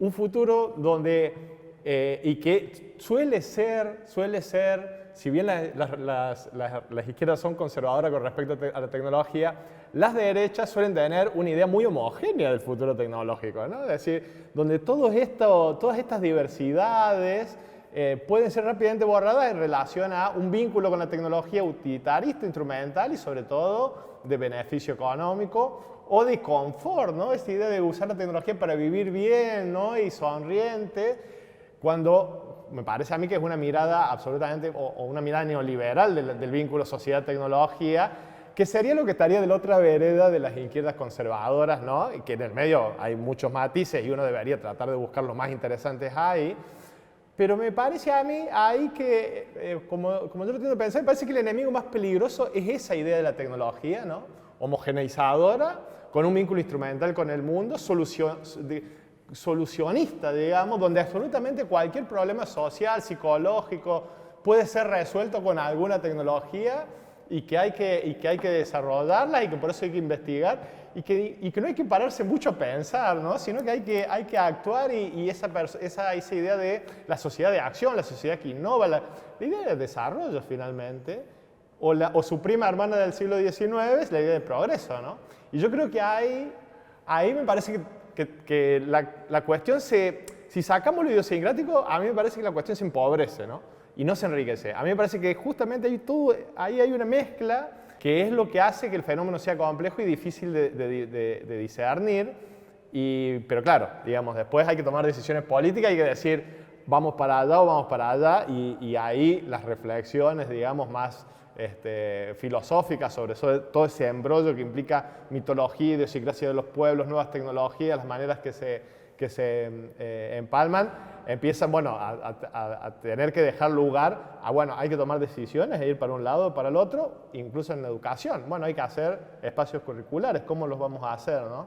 Speaker 4: un futuro donde y que suele ser, si bien las izquierdas son conservadoras con respecto a la tecnología, las derechas suelen tener una idea muy homogénea del futuro tecnológico, ¿no? Es decir, donde todas estas diversidades pueden ser rápidamente borradas en relación a un vínculo con la tecnología utilitarista, instrumental y sobre todo de beneficio económico o de confort, ¿no? Esta idea de usar la tecnología para vivir bien, ¿no? Y sonriente, cuando me parece a mí que es una mirada absolutamente, o una mirada neoliberal del vínculo sociedad-tecnología, que sería lo que estaría de la otra vereda de las izquierdas conservadoras, ¿no? Y que en el medio hay muchos matices y uno debería tratar de buscar los más interesantes ahí. Pero me parece a mí ahí que, como yo lo tengo que pensar, me parece que el enemigo más peligroso es esa idea de la tecnología, ¿no? Homogeneizadora, con un vínculo instrumental con el mundo, solucionista, digamos, donde absolutamente cualquier problema social, psicológico, puede ser resuelto con alguna tecnología y que hay que desarrollarla y que por eso hay que investigar y que no hay que pararse mucho a pensar, ¿no? Sino que hay que actuar y esa idea de la sociedad de acción, la sociedad que innova, la idea de desarrollo finalmente, o su prima hermana del siglo XIX es la idea de progreso, ¿no? Y yo creo que ahí me parece que la cuestión si sacamos lo idiosincrático, a mí me parece que la cuestión se empobrece, ¿no? Y no se enriquece. A mí me parece que justamente ahí hay una mezcla que es lo que hace que el fenómeno sea complejo y difícil de discernir. Pero claro, digamos, después hay que tomar decisiones políticas, hay que decir vamos para allá o vamos para allá, y ahí las reflexiones, digamos, más filosóficas sobre todo ese embrollo que implica mitología, idiosincrasia de los pueblos, nuevas tecnologías, las maneras que se empalman, empiezan, bueno, a tener que dejar lugar a, bueno, hay que tomar decisiones e ir para un lado o para el otro, incluso en la educación. Bueno, hay que hacer espacios curriculares, ¿cómo los vamos a hacer, no?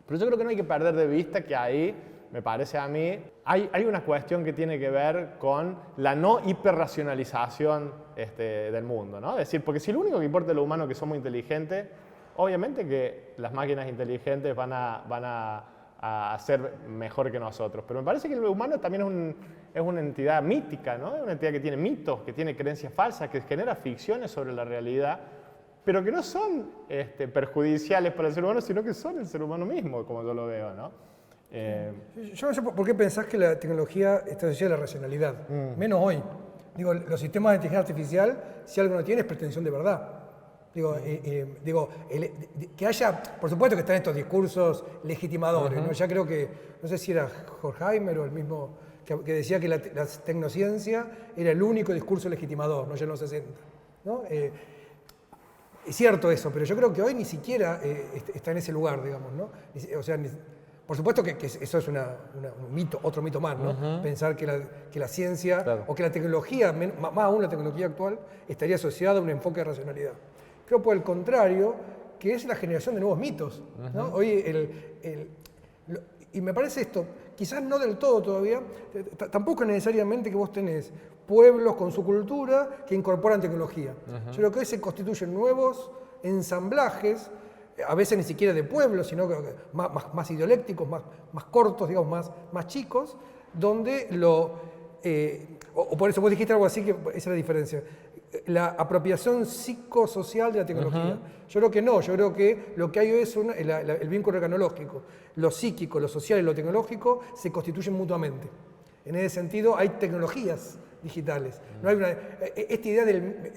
Speaker 4: Pero yo creo que no hay que perder de vista que ahí, me parece a mí, hay una cuestión que tiene que ver con la no hiperracionalización del mundo, ¿no? Es decir, porque si lo único que importa es lo humano, que somos inteligentes, obviamente que las máquinas inteligentes van a ser mejor que nosotros. Pero me parece que el humano también es una entidad mítica, ¿no? Es una entidad que tiene mitos, que tiene creencias falsas, que genera ficciones sobre la realidad, pero que no son perjudiciales para el ser humano, sino que son el ser humano mismo, como yo lo veo, ¿no?
Speaker 3: Yo no sé por qué pensás que la tecnología está asociada a la racionalidad, menos hoy. Digo, los sistemas de inteligencia artificial, si algo no tiene, es pretensión de verdad. Que haya, por supuesto que están estos discursos legitimadores, ¿no? Ya creo que, no sé si era Horkheimer o el mismo, que decía que la tecnociencia era el único discurso legitimador, ¿no? Ya en los 60, ¿no? Es cierto eso, pero yo creo que hoy ni siquiera está en ese lugar, digamos, ¿no? O sea, por supuesto que eso es un mito, otro mito más, ¿no? Pensar que la ciencia, claro, o que la tecnología, más aún la tecnología actual, estaría asociada a un enfoque de racionalidad. Creo por el contrario, que es la generación de nuevos mitos, ¿no? Hoy y me parece esto, quizás no del todo todavía, tampoco es necesariamente que vos tenés pueblos con su cultura que incorporan tecnología. Yo creo que hoy se constituyen nuevos ensamblajes, a veces ni siquiera de pueblos, sino más idiolécticos, más cortos, digamos, más chicos, donde o por eso vos dijiste algo así, que esa es la diferencia. La apropiación psicosocial de la tecnología. Yo creo que no, yo creo que lo que hay hoy es el vínculo organológico. Lo psíquico, lo social y lo tecnológico se constituyen mutuamente. En ese sentido hay tecnologías digitales. No hay esta idea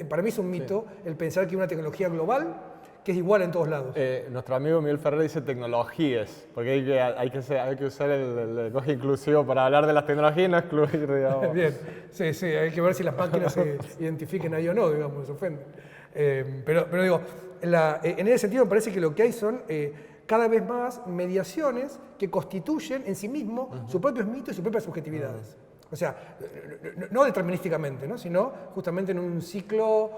Speaker 3: para mí es un mito, sí, el pensar que hay una tecnología global que es igual en todos lados.
Speaker 4: Nuestro amigo Miguel Ferrer dice tecnologías, porque hay que usar el lenguaje inclusivo para hablar de las tecnologías y no excluir, digamos.
Speaker 3: Bien, sí, hay que ver si las máquinas se identifiquen ahí o no, digamos, se ofenden. Pero digo, en ese sentido me parece que lo que hay son cada vez más mediaciones que constituyen en sí mismos sus propios mitos y sus propias subjetividades. O sea, no determinísticamente, ¿no? Sino justamente en un ciclo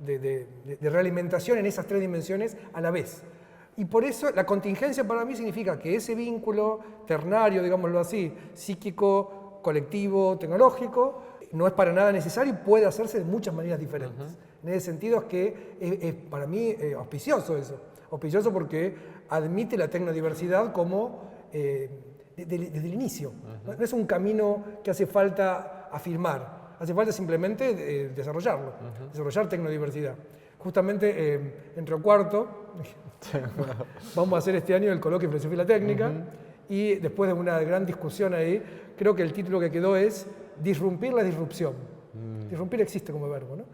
Speaker 3: de realimentación en esas tres dimensiones a la vez. Y por eso la contingencia para mí significa que ese vínculo ternario, digámoslo así, psíquico, colectivo, tecnológico, no es para nada necesario y puede hacerse de muchas maneras diferentes. En ese sentido es que es para mí auspicioso eso. Auspicioso porque admite la tecnodiversidad como desde el inicio. No es un camino que hace falta afirmar. Hace falta simplemente desarrollarlo, desarrollar tecnodiversidad. Justamente entre cuarto, vamos a hacer este año el coloquio de filosofía y la técnica, y después de una gran discusión ahí, creo que el título que quedó es Disrumpir la disrupción. Disrumpir existe como verbo, ¿no?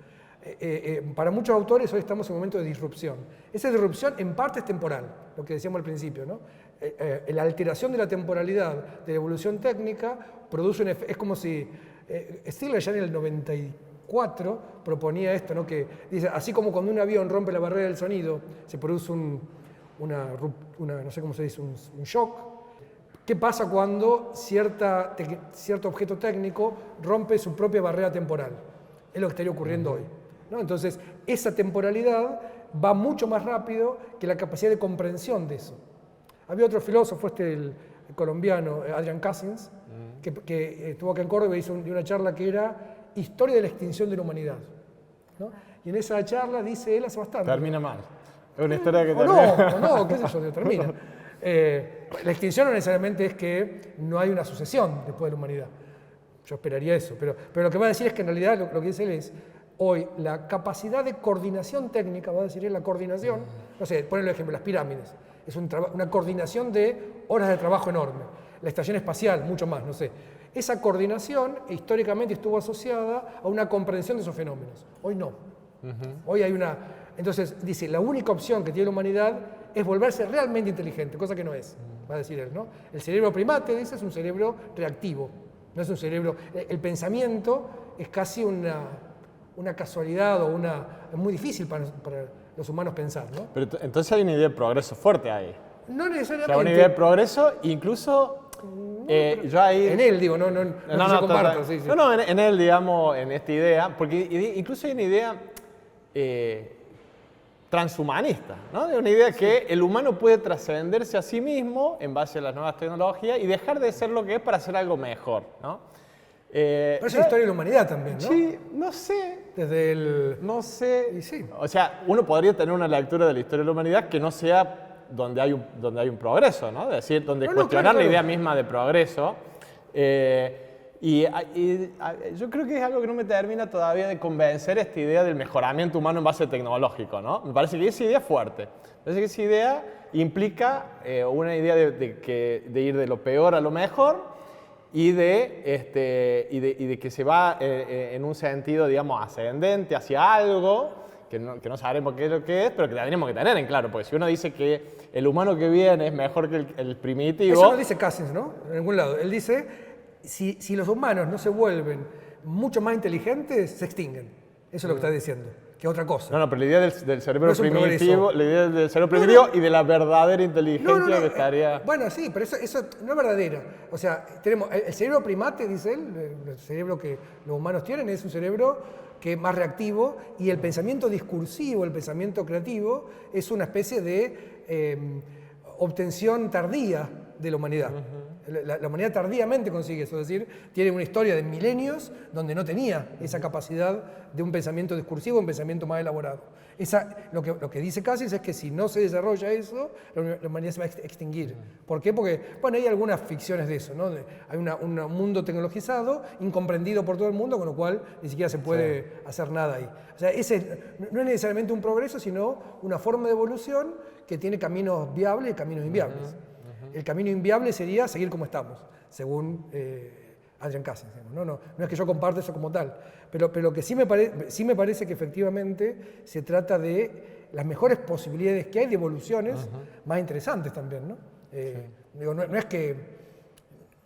Speaker 3: Para muchos autores hoy estamos en un momento de disrupción. Esa disrupción en parte es temporal, lo que decíamos al principio, ¿no? La alteración de la temporalidad de la evolución técnica produce es como si Stirler ya en el 90 y 4 proponía esto, ¿no? Que dice, así como cuando un avión rompe la barrera del sonido, se produce no sé cómo se dice, un shock. ¿Qué pasa cuando cierto objeto técnico rompe su propia barrera temporal? Es lo que estaría ocurriendo hoy, ¿no? Entonces, esa temporalidad va mucho más rápido que la capacidad de comprensión de eso. Había otro filósofo, el colombiano, Adrian Cousins, que estuvo acá en Córdoba y hizo una charla que era Historia de la extinción de la humanidad, ¿no? Y en esa charla dice él hace bastante.
Speaker 4: Termina mal. Es una historia que
Speaker 3: o
Speaker 4: termina.
Speaker 3: no, qué sé yo, termina. La extinción no necesariamente es que no hay una sucesión después de la humanidad. Yo esperaría eso. Pero lo que va a decir es que en realidad lo que dice él es, hoy la capacidad de coordinación técnica, va a decir él, la coordinación, no sé, poner el ejemplo, las pirámides. Es una coordinación de horas de trabajo enorme. La estación espacial, mucho más, no sé. Esa coordinación históricamente estuvo asociada a una comprensión de esos fenómenos. Hoy no. Hoy hay una... Entonces, dice, la única opción que tiene la humanidad es volverse realmente inteligente, cosa que no es, va a decir él, ¿no? El cerebro primate, dice, es un cerebro reactivo. No es un cerebro... El pensamiento es casi una casualidad o es muy difícil para los humanos pensar, ¿no?
Speaker 4: Pero entonces hay una idea de progreso fuerte ahí.
Speaker 3: No
Speaker 4: O
Speaker 3: necesariamente.
Speaker 4: sea, una idea de progreso, incluso yo ahí...
Speaker 3: En él, digo, no se comparto. Sí.
Speaker 4: No, en él, digamos, en esta idea, porque incluso hay una idea transhumanista, ¿no? De una idea que el humano puede trascenderse a sí mismo en base a las nuevas tecnologías y dejar de ser lo que es para hacer algo mejor, ¿no?
Speaker 3: Pero es la historia de la humanidad también, ¿no?
Speaker 4: Sí, no sé.
Speaker 3: Desde el...
Speaker 4: No sé.
Speaker 3: Y sí.
Speaker 4: O sea, uno podría tener una lectura de la historia de la humanidad que no sea donde hay un progreso, ¿no? Es decir, donde cuestionar
Speaker 3: claro.
Speaker 4: la idea misma de progreso. Yo creo que es algo que no me termina todavía de convencer esta idea del mejoramiento humano en base tecnológico, ¿no? Me parece que esa idea es fuerte. Me parece que esa idea implica una idea de ir de lo peor a lo mejor y de que se va en un sentido, digamos, ascendente hacia algo que no sabemos qué es lo que es, pero que tendríamos que tener en claro, porque si uno dice que el humano que viene es mejor que el primitivo...
Speaker 3: Eso lo dice Cousins, ¿no? En algún lado. Él dice, si los humanos no se vuelven mucho más inteligentes, se extinguen. Eso es lo que está diciendo, que otra cosa.
Speaker 4: No, pero la idea del cerebro
Speaker 3: No es un
Speaker 4: primitivo,
Speaker 3: progreso.
Speaker 4: la idea del cerebro primitivo y de la verdadera inteligencia que estaría...
Speaker 3: Bueno, sí, pero eso no es verdadera. O sea, tenemos el cerebro primate, dice él, el cerebro que los humanos tienen es un cerebro que es más reactivo, y el pensamiento discursivo, el pensamiento creativo, es una especie de obtención tardía de la humanidad. La humanidad tardíamente consigue eso, es decir, tiene una historia de milenios donde no tenía esa capacidad de un pensamiento discursivo, un pensamiento más elaborado. Lo que dice Cassis es que si no se desarrolla eso, la humanidad se va a extinguir. ¿Por qué? Porque, bueno, hay algunas ficciones de eso, ¿no? Hay un mundo tecnologizado, incomprendido por todo el mundo, con lo cual ni siquiera se puede hacer nada ahí. O sea, no es necesariamente un progreso, sino una forma de evolución que tiene caminos viables y caminos inviables. El camino inviable sería seguir como estamos, según Adrian Cousins. No es que yo comparte eso como tal, pero lo que sí me parece que efectivamente se trata de las mejores posibilidades que hay de evoluciones más interesantes también, ¿no? Digo, no es que...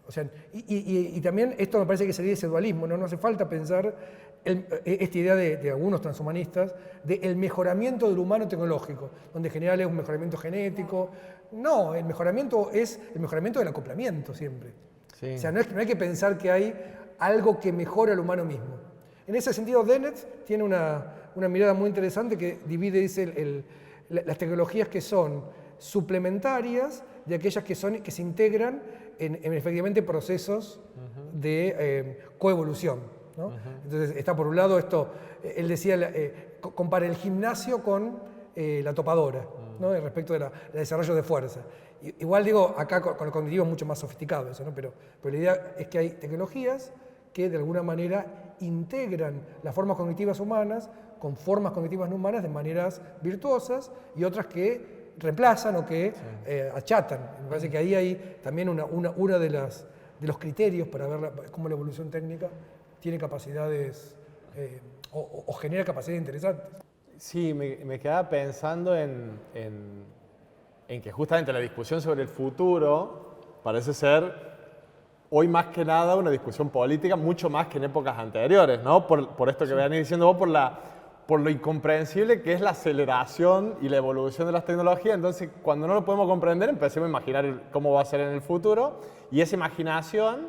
Speaker 3: O sea, y también esto me parece que sería ese dualismo, ¿no? No hace falta pensar esta idea de algunos transhumanistas del mejoramiento del humano tecnológico, donde en general es un mejoramiento genético. No, el mejoramiento es el mejoramiento del acoplamiento siempre. Sí. O sea, no hay que pensar que hay algo que mejora al humano mismo. En ese sentido, Dennett tiene una mirada muy interesante que divide, dice, las tecnologías que son suplementarias de aquellas que se integran en efectivamente procesos de coevolución, ¿no? Entonces está por un lado esto, él decía, compara el gimnasio con la topadora, ¿no? Respecto del desarrollo de fuerza. Igual digo, acá con lo cognitivo es mucho más sofisticado eso, ¿no? Pero la idea es que hay tecnologías que de alguna manera integran las formas cognitivas humanas con formas cognitivas no humanas de maneras virtuosas, y otras que reemplazan o que achatan. Me parece que ahí hay también una de los criterios para ver cómo la evolución técnica tiene capacidades o genera capacidades interesantes.
Speaker 4: Sí, me quedaba pensando en que justamente la discusión sobre el futuro parece ser hoy más que nada una discusión política, mucho más que en épocas anteriores, ¿no? Por esto que venís diciendo vos, por lo incomprensible que es la aceleración y la evolución de las tecnologías. Entonces, cuando no lo podemos comprender, empecemos a imaginar cómo va a ser en el futuro, y esa imaginación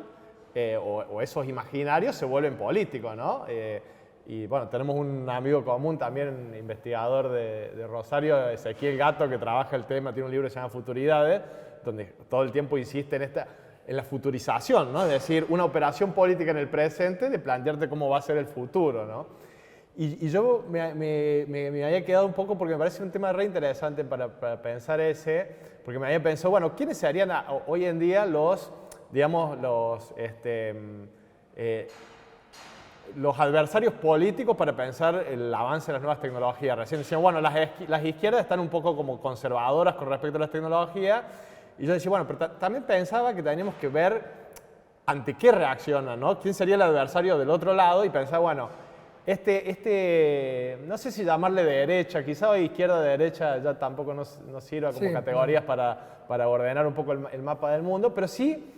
Speaker 4: o esos imaginarios se vuelven políticos, ¿no? Y bueno, tenemos un amigo común también, investigador de Rosario, Ezequiel Gato, que trabaja el tema, tiene un libro que se llama Futuridades, donde todo el tiempo insiste en la futurización, ¿no? Es decir, una operación política en el presente de plantearte cómo va a ser el futuro, ¿no? Y yo me había quedado un poco, porque me parece un tema re interesante para pensar porque me había pensado, bueno, ¿quiénes serían hoy en día los adversarios políticos para pensar el avance de las nuevas tecnologías? Recién decían, bueno, las izquierdas están un poco como conservadoras con respecto a las tecnologías, y yo decía, bueno, pero también pensaba que teníamos que ver ante qué reaccionan, ¿no? ¿Quién sería el adversario del otro lado? Y pensaba, bueno, no sé si llamarle de derecha, quizá hoy izquierda, derecha ya tampoco nos sirva como categorías para ordenar un poco el mapa del mundo, pero sí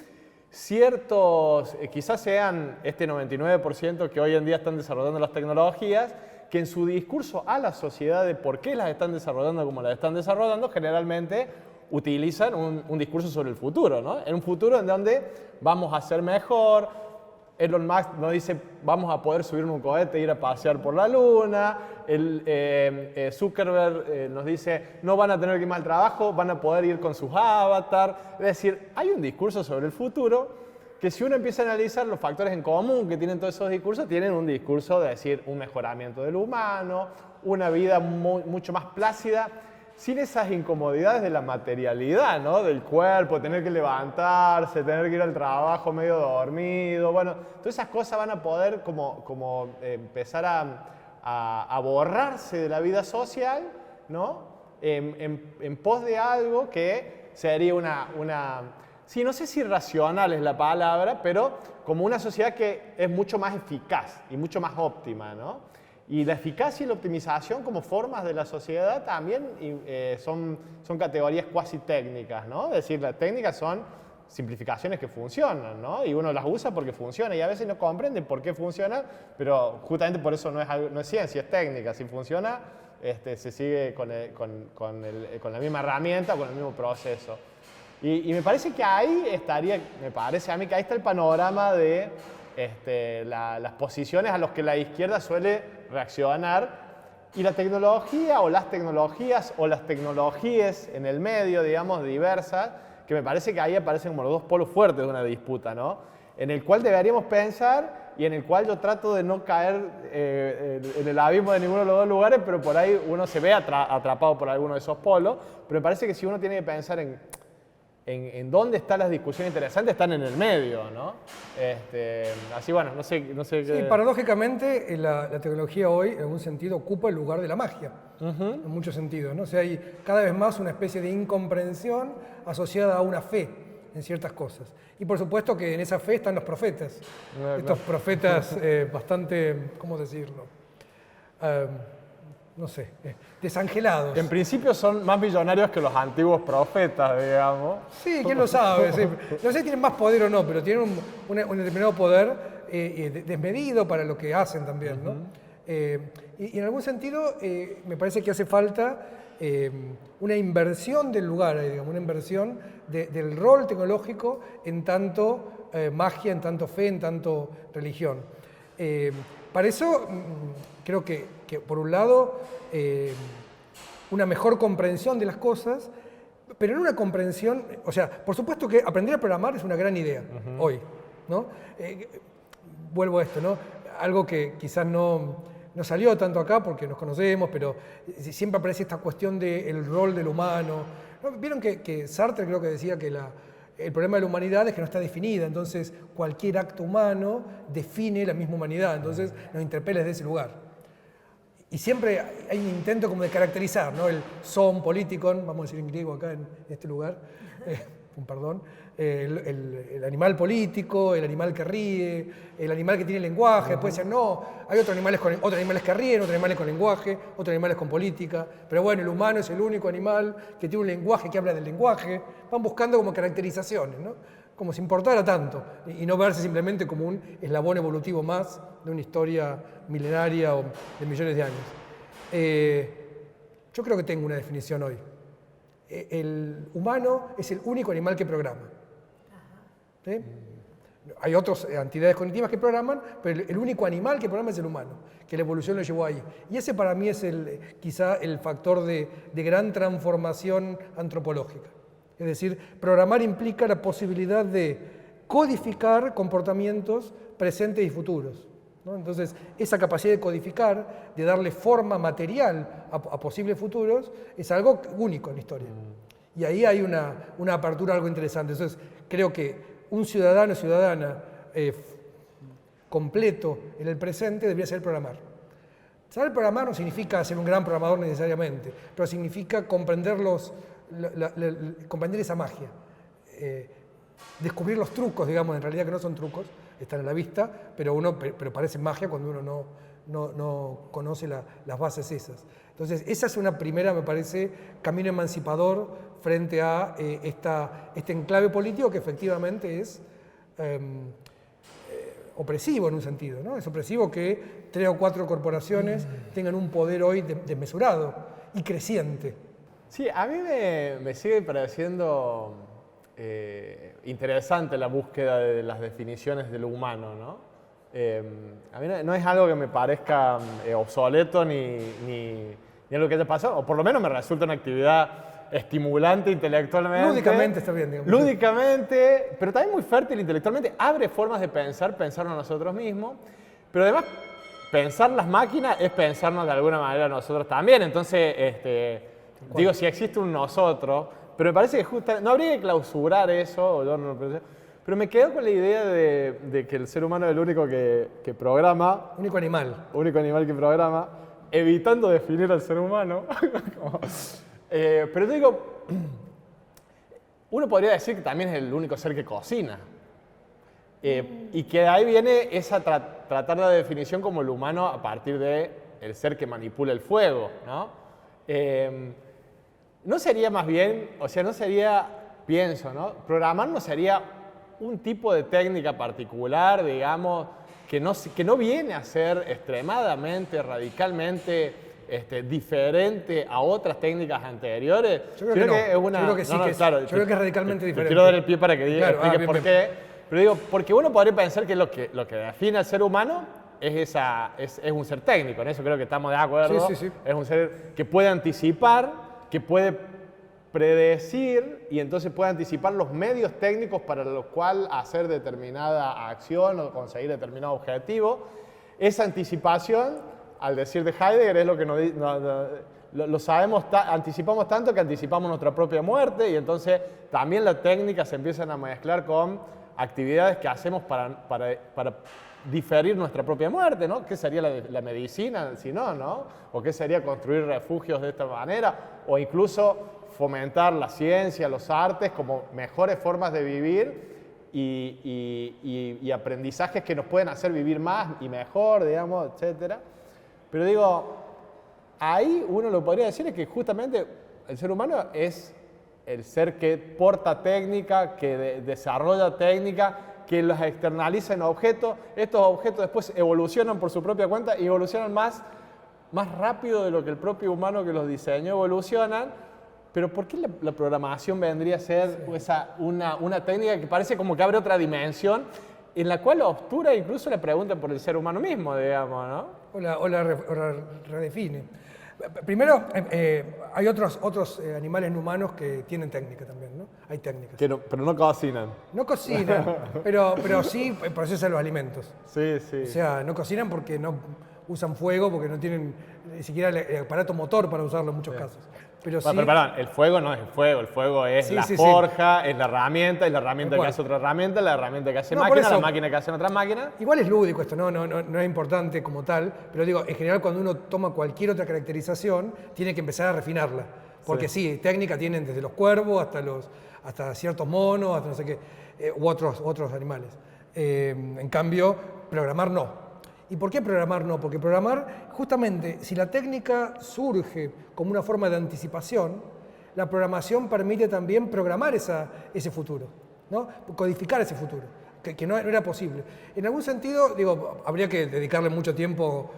Speaker 4: ciertos, quizás sean este 99% que hoy en día están desarrollando las tecnologías, que en su discurso a la sociedad de por qué las están desarrollando como las están desarrollando, generalmente utilizan un discurso sobre el futuro, ¿no? En un futuro en donde vamos a ser mejor. Elon Musk nos dice, vamos a poder subir en un cohete e ir a pasear por la luna. Zuckerberg nos dice, no van a tener que ir al trabajo, van a poder ir con sus avatars. Es decir, hay un discurso sobre el futuro que, si uno empieza a analizar los factores en común que tienen todos esos discursos, tienen un discurso de decir un mejoramiento del humano, una vida mucho más plácida, sin esas incomodidades de la materialidad, ¿no? Del cuerpo, tener que levantarse, tener que ir al trabajo medio dormido. Bueno, todas esas cosas van a poder como empezar a borrarse de la vida social, ¿no? En pos de algo que sería sí, no sé si racional es la palabra, pero como una sociedad que es mucho más eficaz y mucho más óptima, ¿no? Y la eficacia y la optimización como formas de la sociedad también son categorías cuasi técnicas, ¿no? Es decir, las técnicas son simplificaciones que funcionan, ¿no? Y uno las usa porque funciona, y a veces no comprende por qué funciona, pero justamente por eso no es ciencia, es técnica. Si funciona, se sigue con la misma herramienta, con el mismo proceso. Y me parece que ahí me parece a mí que ahí está el panorama de las posiciones a las que la izquierda suele reaccionar, y la tecnología o las tecnologías o las tecnologías en el medio, digamos, diversas, que me parece que ahí aparecen como los dos polos fuertes de una disputa, ¿no? En el cual deberíamos pensar, y en el cual yo trato de no caer en el abismo de ninguno de los dos lugares, pero por ahí uno se ve atrapado por alguno de esos polos. Pero me parece que si uno tiene que pensar en dónde están las discusiones interesantes, están en el medio, ¿no? Así, bueno, no sé
Speaker 3: Sí,
Speaker 4: qué...
Speaker 3: paradójicamente la tecnología hoy, en algún sentido, ocupa el lugar de la magia, en muchos sentidos, ¿no? O sea, hay cada vez más una especie de incomprensión asociada a una fe en ciertas cosas. Y por supuesto que en esa fe están los profetas, estos profetas bastante, ¿cómo decirlo? No sé, desangelados.
Speaker 4: En principio son más millonarios que los antiguos profetas, digamos.
Speaker 3: Sí, quién lo sabe. Sí. No sé si tienen más poder o no, pero tienen un determinado poder desmedido para lo que hacen también, ¿no? Y en algún sentido me parece que hace falta una inversión del lugar, digamos, una inversión del rol tecnológico en tanto magia, en tanto fe, en tanto religión. Para eso creo que por un lado, una mejor comprensión de las cosas, pero no una comprensión, o sea, por supuesto que aprender a programar es una gran idea hoy, ¿no? Vuelvo a esto, ¿no? Algo que quizás no salió tanto acá porque nos conocemos, pero siempre aparece esta cuestión del rol del humano. ¿No? Vieron que Sartre creo que decía que el problema de la humanidad es que no está definida, entonces cualquier acto humano define la misma humanidad, entonces nos interpela desde ese lugar. Y siempre hay un intento como de caracterizar, ¿no? El zoon politikon, vamos a decir en griego acá en este lugar, perdón, el animal político, el animal que ríe, el animal que tiene lenguaje. Después decir, no, hay otros animales que ríen, otros animales con lenguaje, otros animales con política, pero bueno, el humano es el único animal que tiene un lenguaje que habla del lenguaje. Van buscando como caracterizaciones, ¿no? como si importara tanto, y no verse simplemente como un eslabón evolutivo más de una historia milenaria o de millones de años. Yo creo que tengo una definición hoy. El humano es el único animal que programa. ¿Sí? Hay otras entidades cognitivas que programan, pero el único animal que programa es el humano, que la evolución lo llevó ahí. Y ese para mí es quizá el factor de gran transformación antropológica. Es decir, programar implica la posibilidad de codificar comportamientos presentes y futuros, ¿no? Entonces, esa capacidad de codificar, de darle forma material a posibles futuros, es algo único en la historia. Y ahí hay una apertura algo interesante. Entonces, creo que un ciudadano o ciudadana completo en el presente debería saber programar. Saber programar no significa ser un gran programador necesariamente, pero significa comprender esa magia. Descubrir los trucos, digamos, en realidad que no son trucos, están a la vista, pero parece magia cuando uno no conoce las bases esas. Entonces, esa es una primera, me parece, camino emancipador frente a este enclave político que efectivamente es opresivo en un sentido, ¿no? Es opresivo que 3 o 4 corporaciones tengan un poder hoy desmesurado y creciente.
Speaker 4: Sí, a mí me sigue pareciendo interesante la búsqueda de las definiciones de lo humano, ¿no? A mí no es algo que me parezca obsoleto ni algo que haya pasado, o por lo menos me resulta una actividad estimulante intelectualmente.
Speaker 3: Lúdicamente está bien, digamos.
Speaker 4: Lúdicamente, pero también muy fértil intelectualmente. Abre formas de pensarnos a nosotros mismos, pero además pensar las máquinas es pensarnos de alguna manera a nosotros también. Entonces, digo, si existe un nosotros, pero me parece que justamente, no habría que clausurar eso, o yo no, pero me quedo con la idea de que el ser humano es el único que programa.
Speaker 3: Único animal
Speaker 4: que programa, evitando definir al ser humano. Pero te digo, uno podría decir que también es el único ser que cocina. Y que de ahí viene esa tratar la definición como el humano a partir del ser que manipula el fuego, ¿no? No sería más bien, o sea, no sería, pienso, ¿no? Programar no sería un tipo de técnica particular, digamos, que no viene a ser extremadamente, radicalmente diferente a otras técnicas anteriores.
Speaker 3: Yo creo que no.
Speaker 4: Es una,
Speaker 3: yo creo que sí, yo creo que es radicalmente diferente.
Speaker 4: Quiero dar el pie para que expliques
Speaker 3: bien,
Speaker 4: por
Speaker 3: bien.
Speaker 4: qué. Pero digo, porque uno podría pensar que lo que define al ser humano es un ser técnico. En eso creo que estamos de acuerdo.
Speaker 3: Sí.
Speaker 4: Es un ser que puede anticipar, que puede predecir y entonces puede anticipar los medios técnicos para los cuales hacer determinada acción o conseguir determinado objetivo. Esa anticipación, al decir de Heidegger, es lo que lo sabemos, anticipamos tanto que anticipamos nuestra propia muerte y entonces también la técnica se empiezan a mezclar con actividades que hacemos para diferir nuestra propia muerte, ¿no? ¿Qué sería la medicina si no? ¿O qué sería construir refugios de esta manera? O incluso fomentar la ciencia, los artes como mejores formas de vivir y aprendizajes que nos pueden hacer vivir más y mejor, digamos, etcétera. Pero digo, ahí uno lo podría decir es que justamente el ser humano es el ser que porta técnica, que desarrolla técnica, que los externaliza en objetos. Estos objetos después evolucionan por su propia cuenta y evolucionan más rápido de lo que el propio humano que los diseñó evolucionan. Pero ¿por qué la programación vendría a ser una técnica que parece como que abre otra dimensión en la cual obtura incluso la pregunta por el ser humano mismo, digamos, ¿no?
Speaker 3: O la redefine. Primero, hay otros animales no humanos que tienen técnica también, ¿no? Hay técnicas.
Speaker 4: Pero no cocinan.
Speaker 3: No cocinan, pero sí procesan los alimentos.
Speaker 4: Sí.
Speaker 3: O sea, no cocinan porque no usan fuego, porque no tienen ni siquiera el aparato motor para usarlo en muchos casos. Pero
Speaker 4: perdón, el fuego no es el fuego es la forja, es la herramienta que hace otra herramienta, la herramienta que hace máquina, la máquina que hace otras máquinas.
Speaker 3: Igual es lúdico esto, no es importante como tal, pero digo, en general cuando uno toma cualquier otra caracterización, tiene que empezar a refinarla. Porque sí, técnica tienen desde los cuervos hasta ciertos monos, hasta no sé qué, u otros animales. En cambio, programar no. ¿Y por qué programar no? Porque programar, justamente, si la técnica surge como una forma de anticipación, la programación permite también programar ese futuro, ¿no? Codificar ese futuro, que no era posible. En algún sentido, digo, habría que dedicarle mucho tiempo,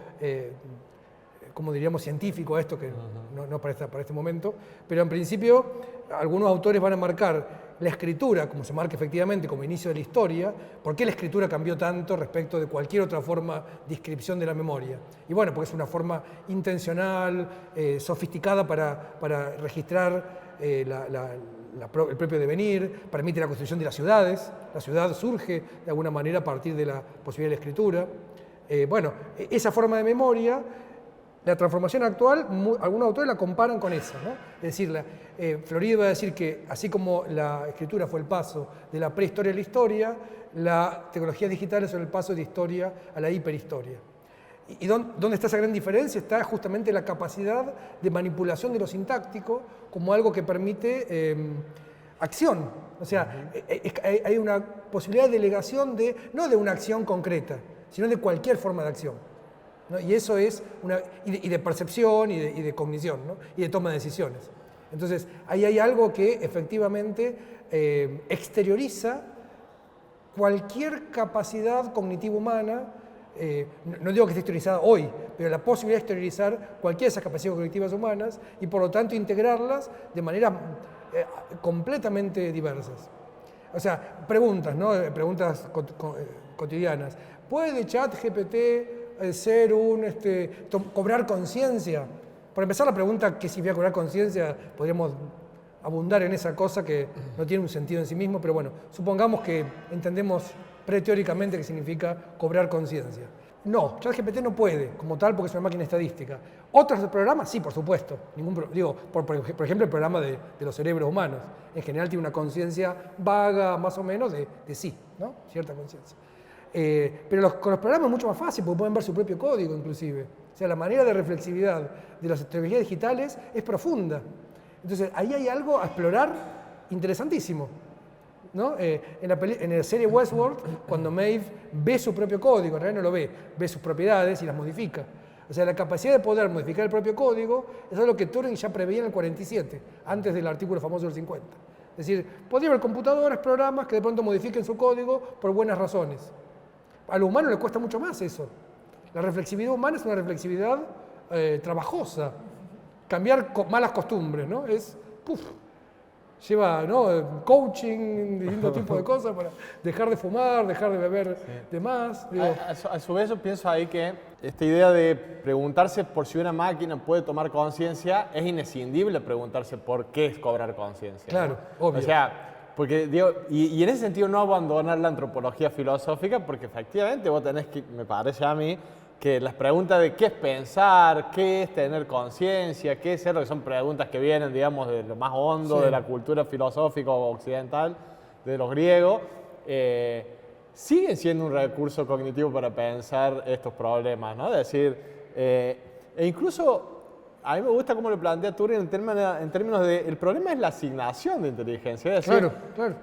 Speaker 3: como diríamos, científico a esto, que no para este momento, pero en principio algunos autores van a marcar la escritura, como se marca efectivamente como inicio de la historia. ¿Por qué la escritura cambió tanto respecto de cualquier otra forma de inscripción de la memoria? Y bueno, porque es una forma intencional, sofisticada para registrar el propio devenir, permite la construcción de las ciudades. La ciudad surge de alguna manera a partir de la posibilidad de la escritura. Bueno, esa forma de memoria, la transformación actual, algunos autores la comparan con esa, ¿no? Es decir, Florida va a decir que así como la escritura fue el paso de la prehistoria a la historia, las tecnologías digitales son el paso de historia a la hiperhistoria. ¿Y dónde está esa gran diferencia? Está justamente la capacidad de manipulación de lo sintáctico como algo que permite acción. O sea, hay una posibilidad de delegación no de una acción concreta, sino de cualquier forma de acción, ¿no? Y eso es y de percepción y de cognición, ¿no? Y de toma de decisiones. Entonces, ahí hay algo que efectivamente exterioriza cualquier capacidad cognitiva humana. No digo que esté exteriorizada hoy, pero la posibilidad de exteriorizar cualquiera de esas capacidades cognitivas humanas y por lo tanto integrarlas de manera completamente diversas. O sea, preguntas, ¿no? Preguntas cotidianas. ¿Puede ChatGPT ser cobrar conciencia? Por empezar, la pregunta que si voy a cobrar conciencia, podríamos abundar en esa cosa que no tiene un sentido en sí mismo, pero bueno, supongamos que entendemos preteóricamente qué significa cobrar conciencia. No, ChatGPT no puede, como tal, porque es una máquina estadística. ¿Otros programas? Sí, por supuesto. Por ejemplo, el programa de los cerebros humanos. En general tiene una conciencia vaga, más o menos, de sí, ¿no? Cierta conciencia. Pero con los programas es mucho más fácil, porque pueden ver su propio código, inclusive. O sea, la manera de reflexividad de las tecnologías digitales es profunda. Entonces, ahí hay algo a explorar interesantísimo, ¿no? En la serie Westworld, cuando Maeve ve su propio código, en realidad no lo ve sus propiedades y las modifica. O sea, la capacidad de poder modificar el propio código es algo que Turing ya preveía en el 47, antes del artículo famoso del 50. Es decir, podría haber computadoras, programas que de pronto modifiquen su código por buenas razones. A lo humano le cuesta mucho más eso. La reflexividad humana es una reflexividad trabajosa. Cambiar malas costumbres, ¿no? Lleva, ¿no? Coaching, distintos tipos de cosas para dejar de fumar, dejar de beber de más.
Speaker 4: A su vez yo pienso ahí que esta idea de preguntarse por si una máquina puede tomar conciencia es inescindible preguntarse por qué es cobrar conciencia.
Speaker 3: Claro,
Speaker 4: ¿no?
Speaker 3: obvio.
Speaker 4: O sea, porque digo, y en ese sentido no abandonar la antropología filosófica, porque efectivamente vos tenés que, me parece a mí, que las preguntas de qué es pensar, qué es tener conciencia, qué es ser, que son preguntas que vienen, digamos, de lo más hondo de la cultura filosófica occidental, de los griegos, siguen siendo un recurso cognitivo para pensar estos problemas, ¿no? Es decir, e incluso a mí me gusta cómo lo plantea Turing en términos de, el problema es la asignación de inteligencia, es decir,
Speaker 3: claro.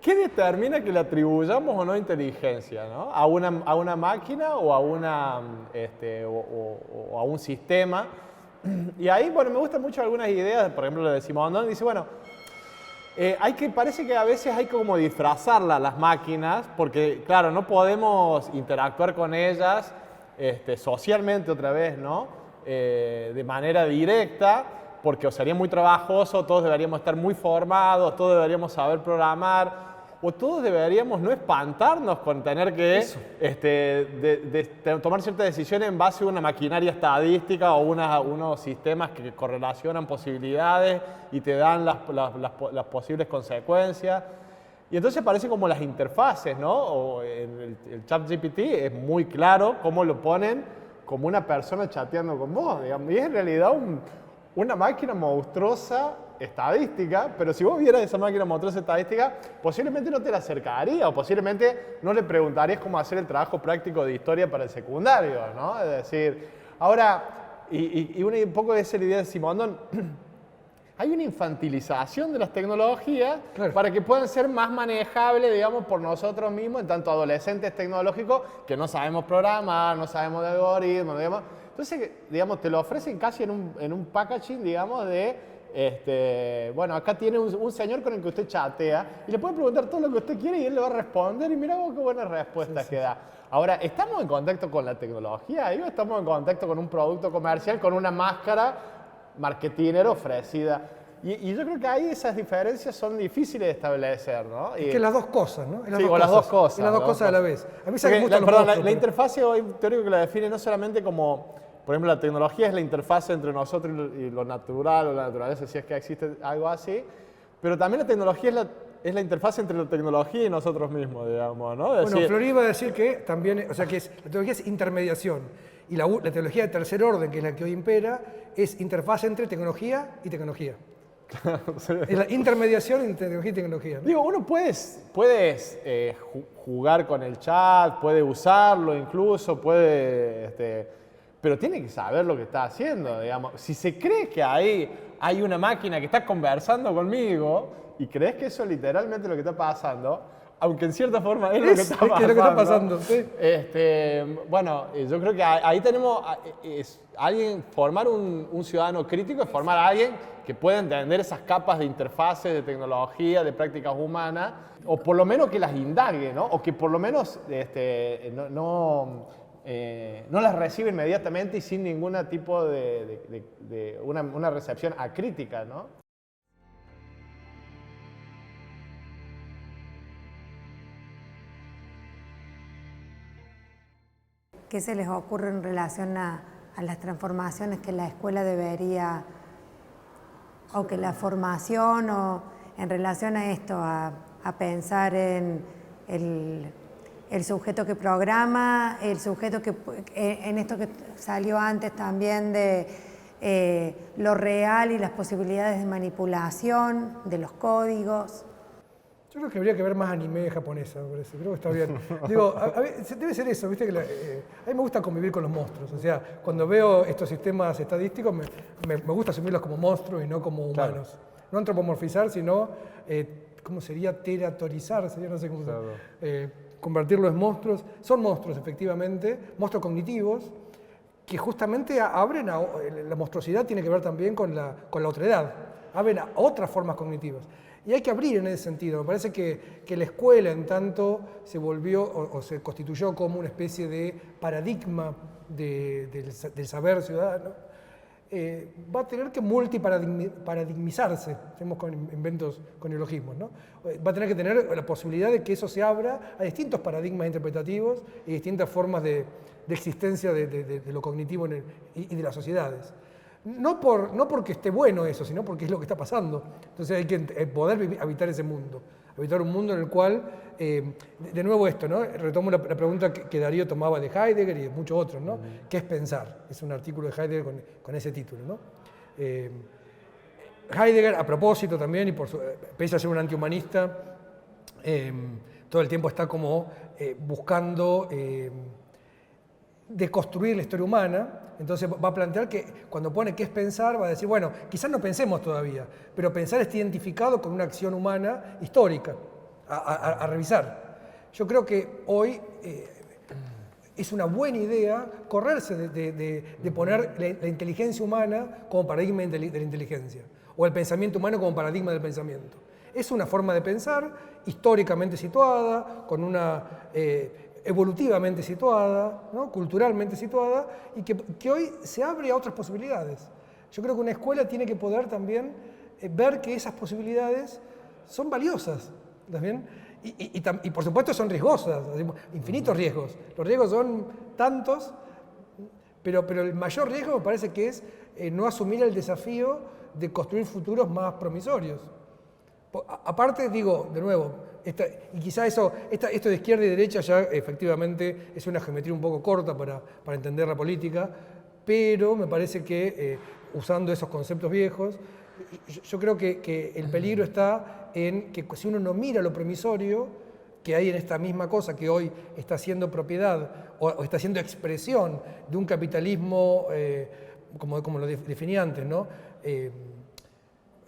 Speaker 4: ¿qué determina que le atribuyamos o no inteligencia, ¿no? A una máquina o a, o a un sistema? Y ahí, bueno, me gustan mucho algunas ideas, por ejemplo, lo de Simondon, dice, bueno, parece que a veces hay que como disfrazarlas las máquinas, porque, claro, no podemos interactuar con ellas socialmente otra vez, ¿no? De manera directa, porque sería muy trabajoso, todos deberíamos estar muy formados, todos deberíamos saber programar, o todos deberíamos no espantarnos con tener que tomar ciertas decisiones en base a una maquinaria estadística o unos sistemas que correlacionan posibilidades y te dan las posibles consecuencias. Y entonces aparecen como las interfaces, ¿no? O el ChatGPT es muy claro cómo lo ponen como una persona chateando con vos, digamos, y es en realidad una máquina monstruosa estadística, pero si vos vieras esa máquina monstruosa estadística, posiblemente no te la acercarías o posiblemente no le preguntarías cómo hacer el trabajo práctico de historia para el secundario, ¿no? Es decir, ahora, y un poco de esa idea de Simondon, hay una infantilización de las tecnologías para que puedan ser más manejables, digamos, por nosotros mismos, en tanto adolescentes tecnológicos que no sabemos programar, no sabemos de algoritmos, digamos. Entonces, digamos, te lo ofrecen casi en un packaging, digamos, de Bueno, acá tiene un señor con el que usted chatea y le puede preguntar todo lo que usted quiere y él le va a responder y mira vos qué buenas respuestas que da. Ahora, ¿estamos en contacto con la tecnología ahí o estamos en contacto con un producto comercial, con una máscara marketinera ofrecida? Y yo creo que ahí esas diferencias son difíciles de establecer, ¿no?
Speaker 3: Es que las dos cosas, ¿no?
Speaker 4: Sí, o las dos cosas.
Speaker 3: Es las dos cosas a la vez. A mí se me
Speaker 4: Porque
Speaker 3: gustan los
Speaker 4: perdón,
Speaker 3: monstruos,
Speaker 4: la interfase hoy teórico que la define no solamente como, por ejemplo, la tecnología es la interfase entre nosotros y lo natural o la naturaleza, si es que existe algo así, pero también la tecnología es la interfase entre la tecnología y nosotros mismos, digamos, ¿no?
Speaker 3: Bueno, Flori iba a decir que también, o sea, que la tecnología es intermediación y la tecnología de tercer orden, que es la que hoy impera, es interfase entre tecnología y tecnología. Es la intermediación entre tecnología y tecnología, ¿no?
Speaker 4: Digo, uno puedes jugar con el chat, puede usarlo incluso, pero tiene que saber lo que está haciendo, digamos. Si se cree que hay una máquina que está conversando conmigo y crees que eso es literalmente lo que está pasando, aunque en cierta forma es lo que está pasando.
Speaker 3: Es lo que está pasando, sí.
Speaker 4: Bueno, yo creo que ahí tenemos formar un ciudadano crítico es formar a alguien que pueda entender esas capas de interfaces, de tecnología, de prácticas humanas, o por lo menos que las indague, ¿no? O que por lo menos no las recibe inmediatamente y sin ningún tipo de una recepción acrítica, ¿no?
Speaker 1: ¿Qué se les ocurre en relación a las transformaciones que la escuela debería, o que la formación, o en relación a esto, a pensar en el sujeto que programa, el sujeto que, en esto que salió antes también de lo real y las posibilidades de manipulación de los códigos?
Speaker 3: Yo creo que habría que ver más anime japonesa, me parece. Creo que está bien. Digo, debe ser eso, ¿viste? Que a mí me gusta convivir con los monstruos. O sea, cuando veo estos sistemas estadísticos, me gusta asumirlos como monstruos y no como humanos. Claro. No antropomorfizar, sino, ¿cómo sería? Teratorizar, sería, no sé cómo claro. Convertirlos en monstruos. Son monstruos, efectivamente, monstruos cognitivos, que justamente abren la monstruosidad tiene que ver también con la otredad. Abren a otras formas cognitivas. Y hay que abrir en ese sentido. Me parece que la escuela, en tanto, se volvió o se constituyó como una especie de paradigma del saber ciudadano, va a tener que multiparadigmizarse, tenemos con inventos, con neologismos, ¿no? Va a tener que tener la posibilidad de que eso se abra a distintos paradigmas interpretativos y distintas formas de existencia de lo cognitivo y de las sociedades. No porque esté bueno eso, sino porque es lo que está pasando. Entonces hay que poder habitar ese mundo. Habitar un mundo en el cual, de nuevo esto, ¿no? Retomo la pregunta que Darío tomaba de Heidegger y de muchos otros, ¿no? ¿Qué es pensar? Es un artículo de Heidegger con ese título, ¿no? Heidegger, a propósito también, y pese a ser un antihumanista, todo el tiempo está como buscando deconstruir la historia humana. Entonces va a plantear que cuando pone qué es pensar, va a decir, bueno, quizás no pensemos todavía, pero pensar está identificado con una acción humana histórica, a revisar. Yo creo que hoy es una buena idea correrse de poner la inteligencia humana como paradigma de la inteligencia, o el pensamiento humano como paradigma del pensamiento. Es una forma de pensar históricamente situada, con una evolutivamente situada, ¿no? Culturalmente situada, y que hoy se abre a otras posibilidades. Yo creo que una escuela tiene que poder también ver que esas posibilidades son valiosas, ¿también? Y por supuesto son riesgosas, infinitos riesgos. Los riesgos son tantos, pero el mayor riesgo me parece que es no asumir el desafío de construir futuros más promisorios. Aparte, digo, de nuevo, y quizá esto de izquierda y derecha ya efectivamente es una geometría un poco corta para entender la política, pero me parece que usando esos conceptos viejos, yo creo que el peligro está en que si uno no mira lo promisorio que hay en esta misma cosa que hoy está siendo propiedad o está siendo expresión de un capitalismo, como lo definí antes, ¿no?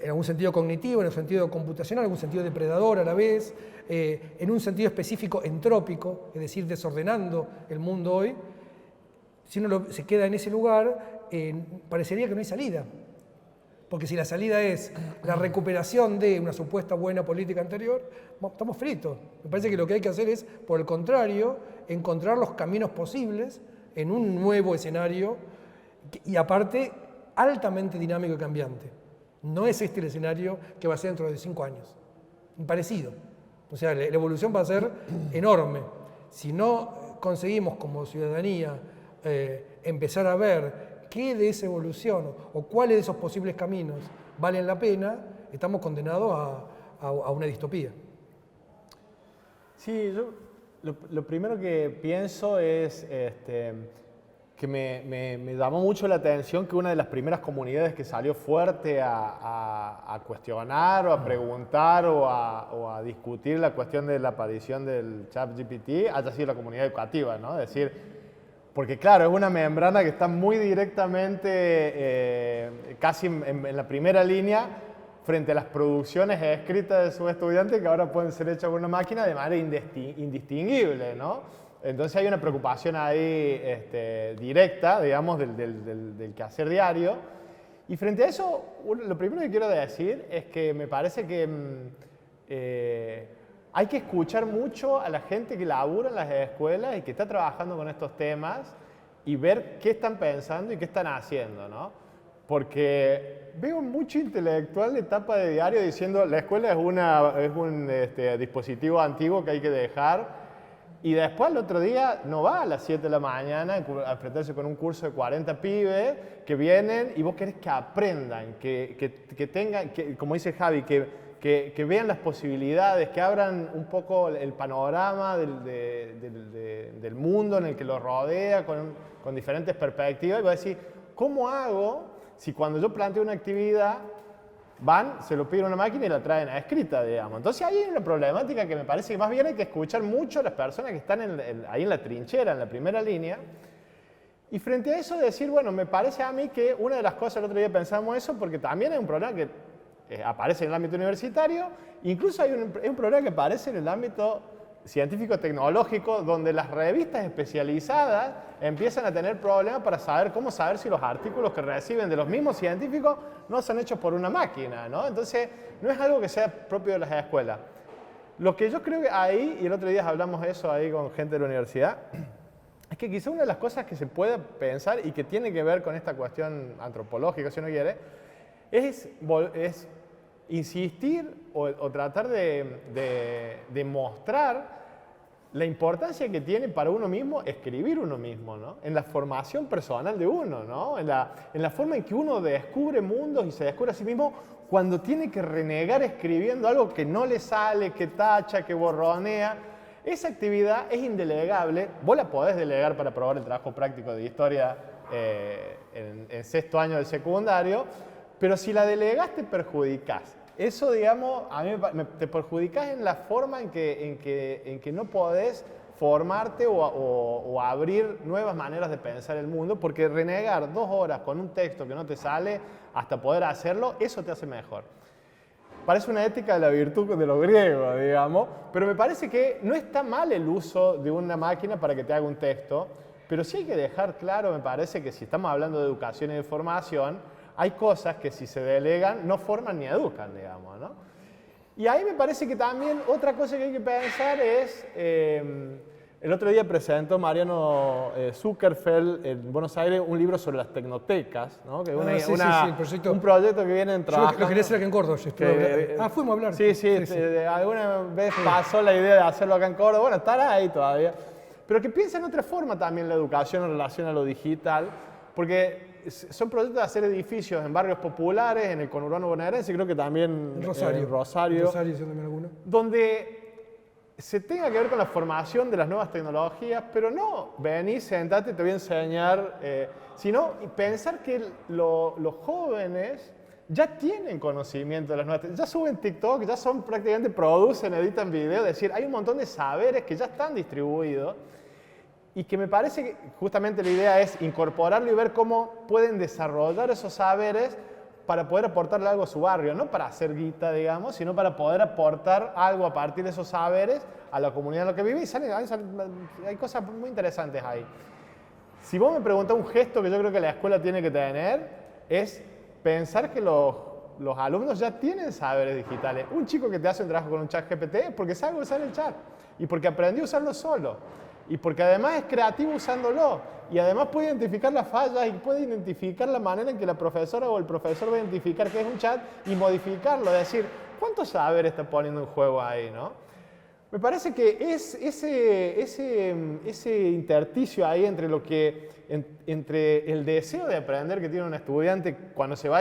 Speaker 3: En algún sentido cognitivo, en un sentido computacional, en algún sentido depredador a la vez, en un sentido específico entrópico, es decir, desordenando el mundo hoy. Si uno se queda en ese lugar, parecería que no hay salida. Porque si la salida es la recuperación de una supuesta buena política anterior, estamos fritos. Me parece que lo que hay que hacer es, por el contrario, encontrar los caminos posibles en un nuevo escenario y aparte altamente dinámico y cambiante. No es este el escenario que va a ser dentro de 5 años. Parecido. O sea, la evolución va a ser enorme. Si no conseguimos como ciudadanía empezar a ver qué de esa evolución o cuáles de esos posibles caminos valen la pena, estamos condenados a una distopía.
Speaker 4: Sí, yo lo primero que pienso es que me llamó mucho la atención que una de las primeras comunidades que salió fuerte a cuestionar o a preguntar o a discutir la cuestión de la aparición del ChatGPT haya sido la comunidad educativa, ¿no? Es decir, porque claro, es una membrana que está muy directamente, casi en la primera línea, frente a las producciones escritas de sus estudiantes que ahora pueden ser hechas por una máquina de manera indistinguible, ¿no? Entonces hay una preocupación ahí directa, digamos, del quehacer diario. Y frente a eso, lo primero que quiero decir es que me parece que hay que escuchar mucho a la gente que labura en las escuelas y que está trabajando con estos temas y ver qué están pensando y qué están haciendo, ¿no? Porque veo mucho intelectual de tapa de diario diciendo la escuela es un dispositivo antiguo que hay que dejar y después al otro día no va a las 7 de la mañana a enfrentarse con un curso de 40 pibes que vienen y vos querés que aprendan, que tengan, como dice Javi, que vean las posibilidades, que abran un poco el panorama del mundo en el que los rodea con diferentes perspectivas y va a decir, ¿cómo hago si cuando yo planteo una actividad van, se lo piden a una máquina y la traen a escrita, digamos? Entonces ahí hay una problemática que me parece que más bien hay que escuchar mucho a las personas que están ahí en la trinchera, en la primera línea. Y frente a eso decir, bueno, me parece a mí que una de las cosas, el otro día pensamos eso, porque también hay un problema que aparece en el ámbito universitario, incluso hay un problema que aparece en el ámbito científico-tecnológico, donde las revistas especializadas empiezan a tener problemas para cómo saber si los artículos que reciben de los mismos científicos no son hechos por una máquina, ¿no? Entonces, no es algo que sea propio de las escuelas. Lo que yo creo que ahí, y el otro día hablamos de eso ahí con gente de la universidad, es que quizá una de las cosas que se puede pensar y que tiene que ver con esta cuestión antropológica, si uno quiere, es insistir o tratar de mostrar la importancia que tiene para uno mismo escribir uno mismo, ¿no? En la formación personal de uno, ¿no? En la forma en que uno descubre mundos y se descubre a sí mismo cuando tiene que renegar escribiendo algo que no le sale, que tacha, que borronea. Esa actividad es indelegable. Vos la podés delegar para probar el trabajo práctico de historia en sexto año del secundario, pero si la delegás te perjudicás. Eso, digamos, a mí te perjudicás en la forma en que no podés formarte o abrir nuevas maneras de pensar el mundo, porque renegar 2 horas con un texto que no te sale hasta poder hacerlo, eso te hace mejor. Parece una ética de la virtud de los griegos, digamos, pero me parece que no está mal el uso de una máquina para que te haga un texto, pero sí hay que dejar claro, me parece, que si estamos hablando de educación y de formación, hay cosas que si se delegan no forman ni educan, digamos, ¿no? Y ahí me parece que también otra cosa que hay que pensar es, el otro día presentó Mariano Zuckerfeld en Buenos Aires un libro sobre las tecnotecas, ¿no? Que un proyecto que vienen trabajando.
Speaker 3: Yo lo quería hacer acá en Córdoba. Fuimos a hablar.
Speaker 4: Sí. Alguna vez pasó la idea de hacerlo acá en Córdoba, bueno, estará ahí todavía. Pero que piensa en otra forma también la educación en relación a lo digital, porque son proyectos de hacer edificios en barrios populares, en el conurbano bonaerense, creo que también en Rosario, donde se tenga que ver con la formación de las nuevas tecnologías, pero no venís, sentate, te voy a enseñar, sino pensar que los jóvenes ya tienen conocimiento de las nuevas tecnologías, ya suben TikTok, ya son prácticamente, producen, editan videos, es decir, hay un montón de saberes que ya están distribuidos. Y que me parece que justamente la idea es incorporarlo y ver cómo pueden desarrollar esos saberes para poder aportarle algo a su barrio, no para hacer guita, digamos, sino para poder aportar algo a partir de esos saberes a la comunidad en la que vive, y hay cosas muy interesantes ahí. Si vos me preguntás un gesto que yo creo que la escuela tiene que tener, es pensar que los alumnos ya tienen saberes digitales. Un chico que te hace un trabajo con un chat GPT es porque sabe usar el chat y porque aprendió a usarlo solo y porque además es creativo usándolo y además puede identificar las fallas y puede identificar la manera en que la profesora o el profesor va a identificar que es un chat y modificarlo, es decir, ¿cuántos saberes está poniendo en juego ahí, no? Me parece que es ese intersticio ahí entre el deseo de aprender que tiene un estudiante cuando se va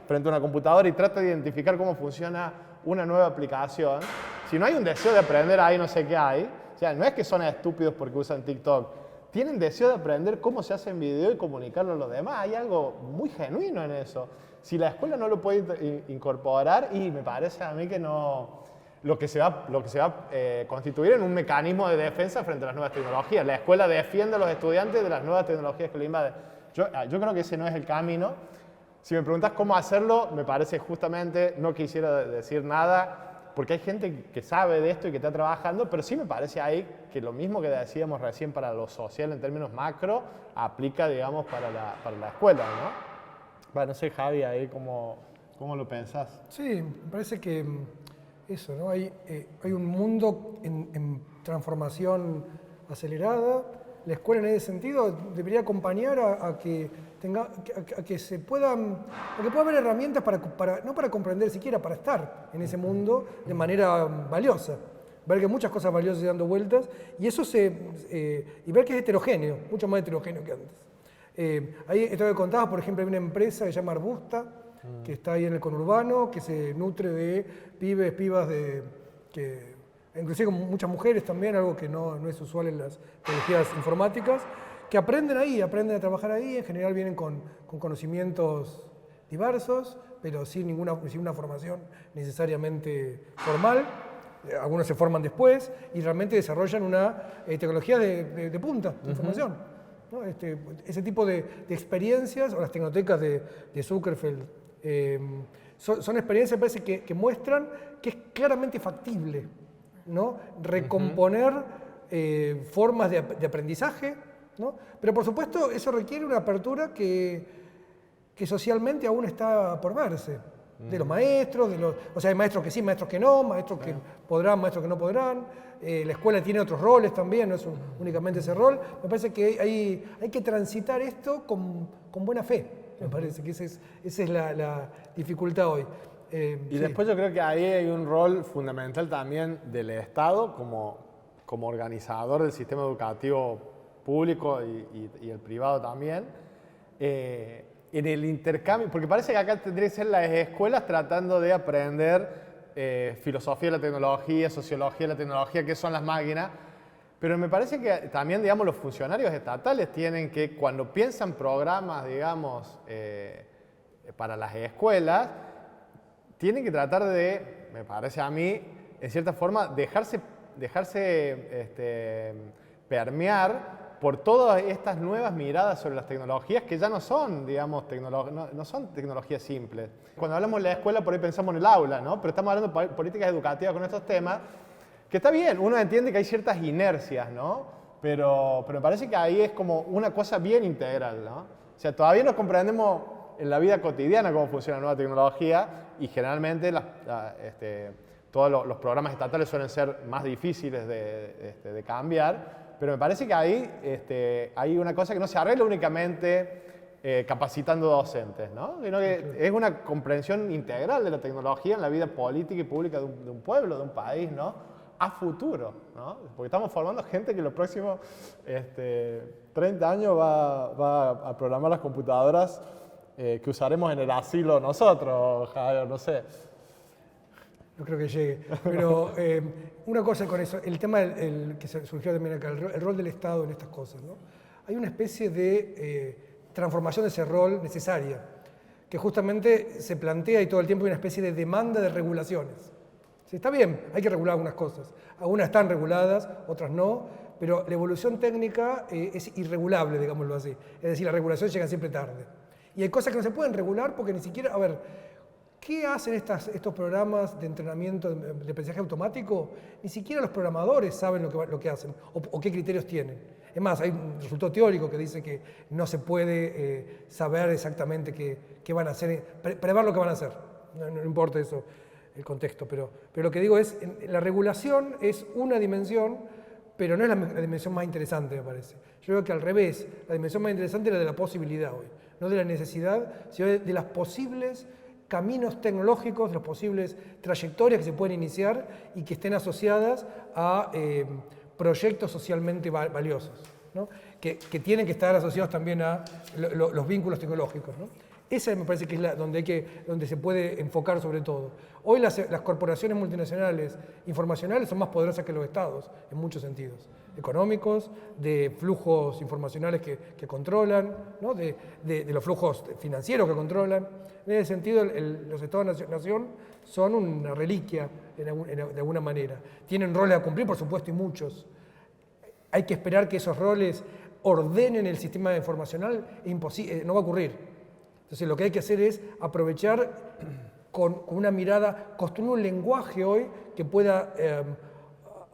Speaker 4: frente a una computadora y trata de identificar cómo funciona una nueva aplicación. Si no hay un deseo de aprender ahí, no sé qué hay. O sea, no es que son estúpidos porque usan TikTok. Tienen deseo de aprender cómo se hace en video y comunicarlo a los demás. Hay algo muy genuino en eso. Si la escuela no lo puede incorporar, y me parece a mí que no... Lo que se va a constituir en un mecanismo de defensa frente a las nuevas tecnologías. La escuela defiende a los estudiantes de las nuevas tecnologías que le invaden. Yo creo que ese no es el camino. Si me preguntas cómo hacerlo, me parece justamente, no quisiera decir nada, porque hay gente que sabe de esto y que está trabajando, pero sí me parece ahí que lo mismo que decíamos recién para lo social en términos macro, aplica, digamos, para la escuela, ¿no? Bueno, no sé, Javi, ahí cómo lo pensás.
Speaker 3: Sí, me parece que eso, ¿no? Hay un mundo en transformación acelerada. La escuela en ese sentido debería acompañar a que pueda haber herramientas no para comprender siquiera, para estar en ese mundo de manera valiosa. Ver que muchas cosas valiosas se dando vueltas y y ver que es heterogéneo, mucho más heterogéneo que antes. Ahí esto que contabas, por ejemplo, hay una empresa que se llama Arbusta, que está ahí en el conurbano, que se nutre de pibas inclusive con muchas mujeres también, algo que no es usual en las tecnologías informáticas, que aprenden a trabajar ahí, en general vienen con conocimientos diversos, pero sin una formación necesariamente formal. Algunos se forman después y realmente desarrollan una tecnología de punta de información, ¿no? Ese tipo de experiencias, o las tecnotecas de Zuckerfeld, son experiencias, parece, que muestran que es claramente factible, ¿no? Recomponer formas de aprendizaje, ¿no? Pero por supuesto eso requiere una apertura que socialmente aún está por verse. De los maestros, o sea, hay maestros que sí, maestros que no, maestros que podrán, maestros que no podrán. La escuela tiene otros roles también, no es únicamente ese rol. Me parece que hay que transitar esto con buena fe. Me parece que esa es la dificultad hoy.
Speaker 4: Y después yo creo que ahí hay un rol fundamental también del Estado como organizador del sistema educativo público y el privado también. En el intercambio, porque parece que acá tendría que ser las escuelas tratando de aprender filosofía de la tecnología, sociología de la tecnología, qué son las máquinas, pero me parece que también, digamos, los funcionarios estatales tienen que, cuando piensan programas, digamos, para las escuelas, tienen que tratar de, me parece a mí, en cierta forma, dejarse permear por todas estas nuevas miradas sobre las tecnologías que ya no son, digamos, no son tecnologías simples. Cuando hablamos de la escuela, por ahí pensamos en el aula, ¿no? Pero estamos hablando de políticas educativas con estos temas, que está bien, uno entiende que hay ciertas inercias, ¿no? Pero me parece que ahí es como una cosa bien integral, ¿no? O sea, todavía no comprendemos en la vida cotidiana cómo funciona la nueva tecnología y generalmente todos los programas estatales suelen ser más difíciles de cambiar. Pero me parece que ahí hay una cosa que no se arregla únicamente capacitando docentes, ¿no? Sino que es una comprensión integral de la tecnología en la vida política y pública de un pueblo, de un país, ¿no? A futuro, ¿no? Porque estamos formando gente que en los próximos 30 años va a programar las computadoras que usaremos en el asilo nosotros, Javier, no sé.
Speaker 3: No creo que llegue. Pero una cosa con eso, el tema que surgió también acá, el rol del Estado en estas cosas, ¿no? Hay una especie de transformación de ese rol necesaria, que justamente se plantea y todo el tiempo hay una especie de demanda de regulaciones. Sí, está bien, hay que regular algunas cosas. Algunas están reguladas, otras no, pero la evolución técnica es irregulable, digámoslo así. Es decir, la regulación llega siempre tarde. Y hay cosas que no se pueden regular porque ni siquiera, a ver, ¿qué hacen estos programas de entrenamiento de aprendizaje automático? Ni siquiera los programadores saben lo que hacen o qué criterios tienen. Es más, hay un resultado teórico que dice que no se puede saber exactamente qué van a hacer, prever lo que van a hacer. No importa eso, el contexto, pero lo que digo es, la regulación es una dimensión, pero no es la dimensión más interesante, me parece. Yo creo que al revés, la dimensión más interesante es la de la posibilidad hoy, no de la necesidad, sino de las posibles caminos tecnológicos, de las posibles trayectorias que se pueden iniciar y que estén asociadas a proyectos socialmente valiosos, ¿no? que tienen que estar asociados también a los vínculos tecnológicos, ¿no? Esa me parece que es donde se puede enfocar sobre todo. Hoy las corporaciones multinacionales informacionales son más poderosas que los estados, en muchos sentidos. Económicos, de flujos informacionales que controlan, ¿no? de los flujos financieros que controlan. En ese sentido, los estados-nación son una reliquia de alguna manera. Tienen roles a cumplir, por supuesto, y muchos. Hay que esperar que esos roles ordenen el sistema informacional, no va a ocurrir. Entonces lo que hay que hacer es aprovechar con una mirada, construir un lenguaje hoy que pueda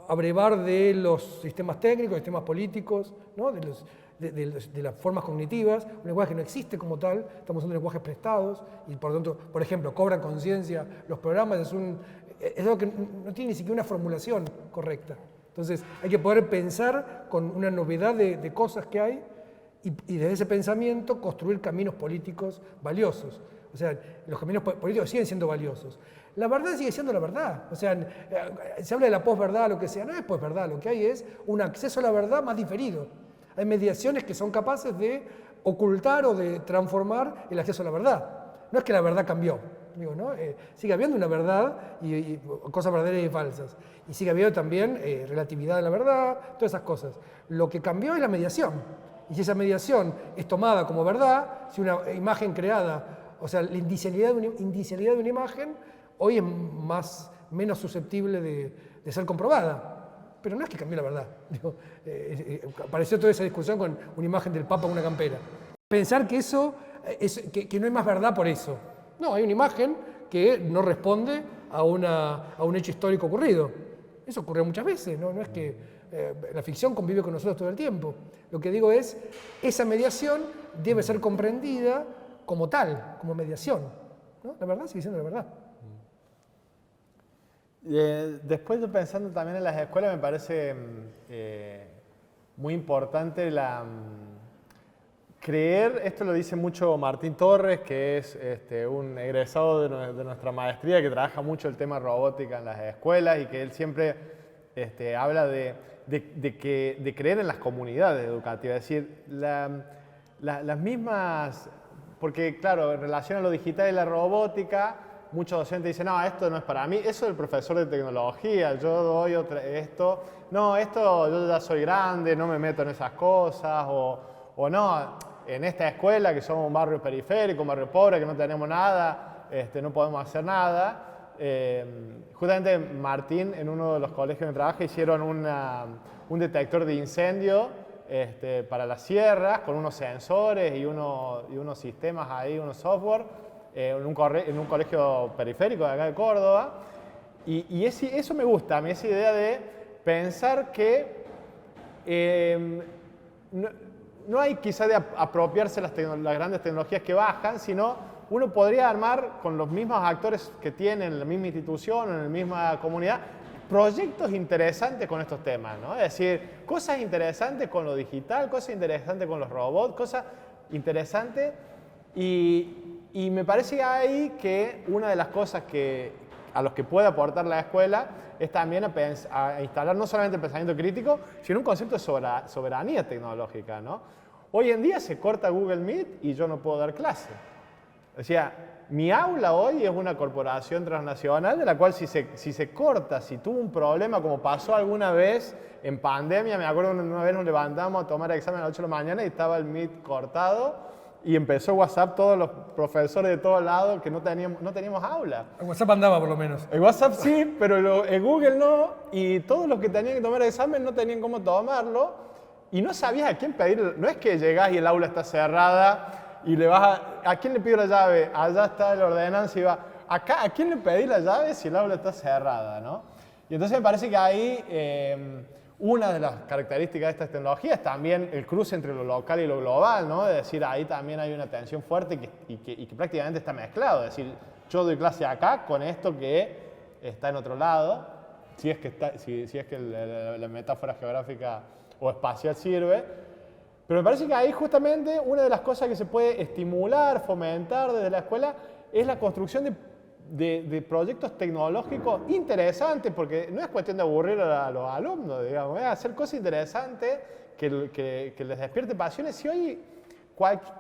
Speaker 3: abrevar de los sistemas técnicos, sistemas políticos, ¿no? de las formas cognitivas, un lenguaje que no existe como tal, estamos usando lenguajes prestados y por lo tanto, por ejemplo, cobran conciencia los programas, es algo que no tiene ni siquiera una formulación correcta. Entonces hay que poder pensar con una novedad de cosas que hay y desde ese pensamiento construir caminos políticos valiosos. O sea, los caminos políticos siguen siendo valiosos. La verdad sigue siendo la verdad. O sea, se habla de la posverdad, lo que sea. No es posverdad, lo que hay es un acceso a la verdad más diferido. Hay mediaciones que son capaces de ocultar o de transformar el acceso a la verdad. No es que la verdad cambió. Digo, ¿no? Sigue habiendo una verdad y cosas verdaderas y falsas. Y sigue habiendo también relatividad de la verdad, todas esas cosas. Lo que cambió es la mediación. Y si esa mediación es tomada como verdad, si una imagen creada, o sea, la indicialidad de una imagen, hoy es menos susceptible de ser comprobada. Pero no es que cambió la verdad. Digo, apareció toda esa discusión con una imagen del Papa en una campera. Pensar que eso, que no hay más verdad por eso. No, hay una imagen que no responde a un hecho histórico ocurrido. Eso ocurre muchas veces, ¿no? No es que la ficción convive con nosotros todo el tiempo. Lo que digo es, esa mediación debe ser comprendida como tal, como mediación, ¿no? La verdad sigue siendo la verdad.
Speaker 4: Después, yo pensando también en las escuelas, me parece muy importante creer, esto lo dice mucho Martín Torres, que es un egresado de nuestra maestría, que trabaja mucho el tema robótica en las escuelas y que él siempre habla de creer en las comunidades educativas, es decir, las mismas, porque claro, en relación a lo digital y la robótica, muchos docentes dicen, no, esto no es para mí, eso es el profesor de tecnología, yo doy esto yo ya soy grande, no me meto en esas cosas, o no, en esta escuela que somos un barrio periférico, un barrio pobre, que no tenemos nada, no podemos hacer nada. Justamente Martín, en uno de los colegios donde trabaja, hicieron un detector de incendio para las sierras, con unos sensores y unos sistemas ahí, unos software, en un colegio periférico de acá de Córdoba. Y eso me gusta, a mí esa idea de pensar que no hay quizá de apropiarse las grandes tecnologías que bajan, sino uno podría armar con los mismos actores que tienen en la misma institución, en la misma comunidad, proyectos interesantes con estos temas, ¿no? Es decir, cosas interesantes con lo digital, cosas interesantes con los robots, cosas interesantes. Y me parece ahí que una de las cosas a los que puede aportar la escuela es también a instalar no solamente el pensamiento crítico, sino un concepto de soberanía tecnológica, ¿no? Hoy en día se corta Google Meet y yo no puedo dar clase. O sea, mi aula hoy es una corporación transnacional de la cual si se corta, si tuvo un problema como pasó alguna vez en pandemia, me acuerdo una vez nos levantamos a tomar examen a las 8 de la mañana y estaba el Meet cortado y empezó WhatsApp, todos los profesores de todos lados que no teníamos aula.
Speaker 3: El WhatsApp andaba por lo menos.
Speaker 4: El WhatsApp sí, pero el Google no, y todos los que tenían que tomar el examen no tenían cómo tomarlo y no sabías a quién pedir. No es que llegás y el aula está cerrada y le vas ¿a quién le pido la llave? Allá está la ordenanza y va. Acá, ¿a quién le pedí la llave si el aula está cerrada, no? Y entonces me parece que ahí una de las características de estas tecnologías es también el cruce entre lo local y lo global, ¿no? Es decir, ahí también hay una tensión fuerte y que prácticamente está mezclado. Es decir, yo doy clase acá con esto que está en otro lado, si es que la metáfora geográfica o espacial sirve. Pero me parece que ahí justamente una de las cosas que se puede estimular, fomentar desde la escuela es la construcción de proyectos tecnológicos interesantes, porque no es cuestión de aburrir a los alumnos, digamos, es hacer cosas interesantes que les despierte pasiones. Si hoy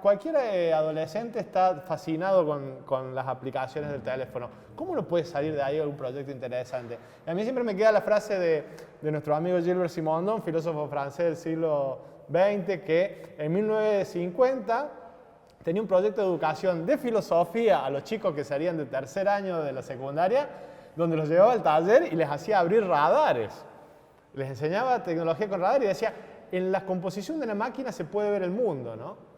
Speaker 4: cualquier adolescente está fascinado con las aplicaciones del teléfono, ¿cómo no puede salir de ahí algún proyecto interesante? Y a mí siempre me queda la frase de nuestro amigo Gilbert Simondon, filósofo francés del siglo XX, que en 1950 tenía un proyecto de educación de filosofía a los chicos que salían de tercer año de la secundaria, donde los llevaba al taller y les hacía abrir radares. Les enseñaba tecnología con radar y decía, en la composición de la máquina se puede ver el mundo, ¿no?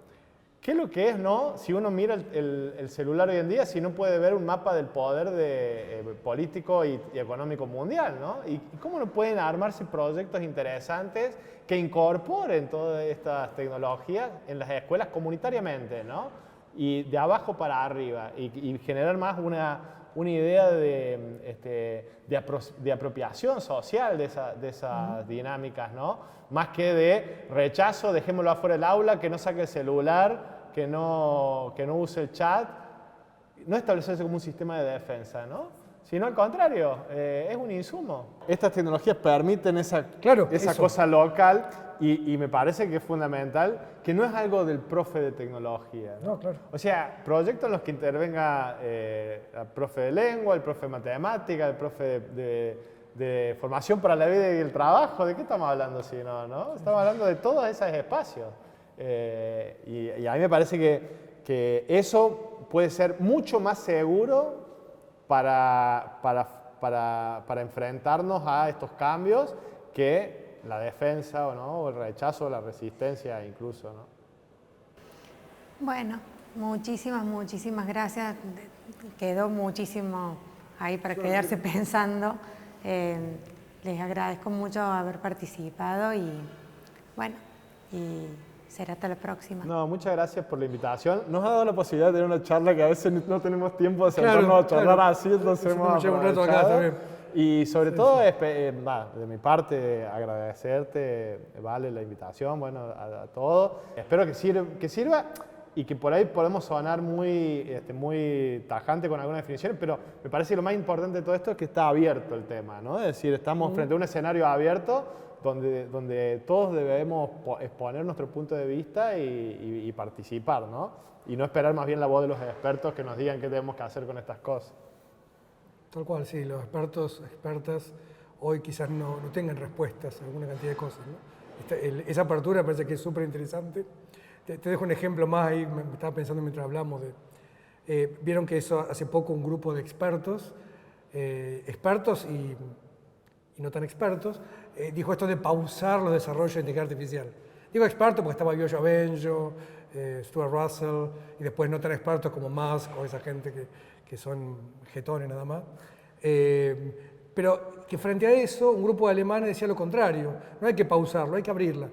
Speaker 4: ¿Qué es lo que es, no? Si uno mira el celular hoy en día, si no puede ver un mapa del poder político y económico mundial, ¿no? ¿Y cómo no pueden armarse proyectos interesantes que incorporen todas estas tecnologías en las escuelas comunitariamente, ¿no? Y de abajo para arriba, y generar más una idea de apropiación social de esas dinámicas, ¿no? Más que de rechazo, dejémoslo afuera del aula, que no saque el celular, que no use el chat, no establecerse como un sistema de defensa, ¿no? Sino al contrario, es un insumo. Estas tecnologías permiten esa cosa local y me parece que es fundamental, que no es algo del profe de tecnología, ¿no?
Speaker 3: No, claro.
Speaker 4: O sea, proyectos en los que intervenga el profe de lengua, el profe de matemática, el profe de formación para la vida y el trabajo. ¿De qué estamos hablando si no? Estamos hablando de todos esos espacios. Y a mí me parece que eso puede ser mucho más seguro para enfrentarnos a estos cambios que la defensa o el rechazo o la resistencia incluso, ¿no?
Speaker 1: Bueno, muchísimas gracias. Quedó muchísimo ahí para quedarse pensando. Les agradezco mucho haber participado y bueno, y será hasta la próxima.
Speaker 4: No, muchas gracias por la invitación. Nos ha dado la posibilidad de tener una charla que a veces no tenemos tiempo de sentarnos a charlar así, entonces hemos
Speaker 3: un rato acá también.
Speaker 4: Y sobre todo, de mi parte, agradecerte, Vale, la invitación, bueno, a todos. Espero que sirva y que por ahí podemos sonar muy tajante con algunas definiciones, pero me parece que lo más importante de todo esto es que está abierto el tema, ¿no? Es decir, estamos frente a un escenario abierto donde todos debemos exponer nuestro punto de vista y participar, ¿no? Y no esperar más bien la voz de los expertos que nos digan qué tenemos que hacer con estas cosas.
Speaker 3: Tal cual, sí, los expertas hoy quizás no tengan respuestas a alguna cantidad de cosas, ¿no? Esa apertura me parece que es súper interesante. Te dejo un ejemplo más ahí, me estaba pensando mientras hablamos vieron que eso hace poco un grupo de expertos y no tan expertos, dijo esto de pausar los desarrollos de inteligencia artificial. Digo expertos porque estaba Joshua Bengio, Stuart Russell, y después no tan expertos como Musk o esa gente que son jetones nada más. Pero que frente a eso, un grupo de alemanes decía lo contrario, no hay que pausarlo, hay que abrirla.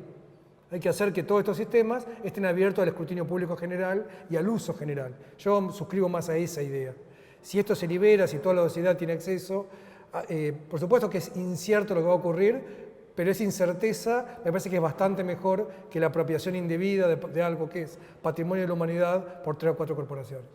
Speaker 3: Hay que hacer que todos estos sistemas estén abiertos al escrutinio público general y al uso general. Yo suscribo más a esa idea. Si esto se libera, si toda la sociedad tiene acceso, por supuesto que es incierto lo que va a ocurrir, pero esa incerteza me parece que es bastante mejor que la apropiación indebida de algo que es patrimonio de la humanidad por 3 o 4 corporaciones.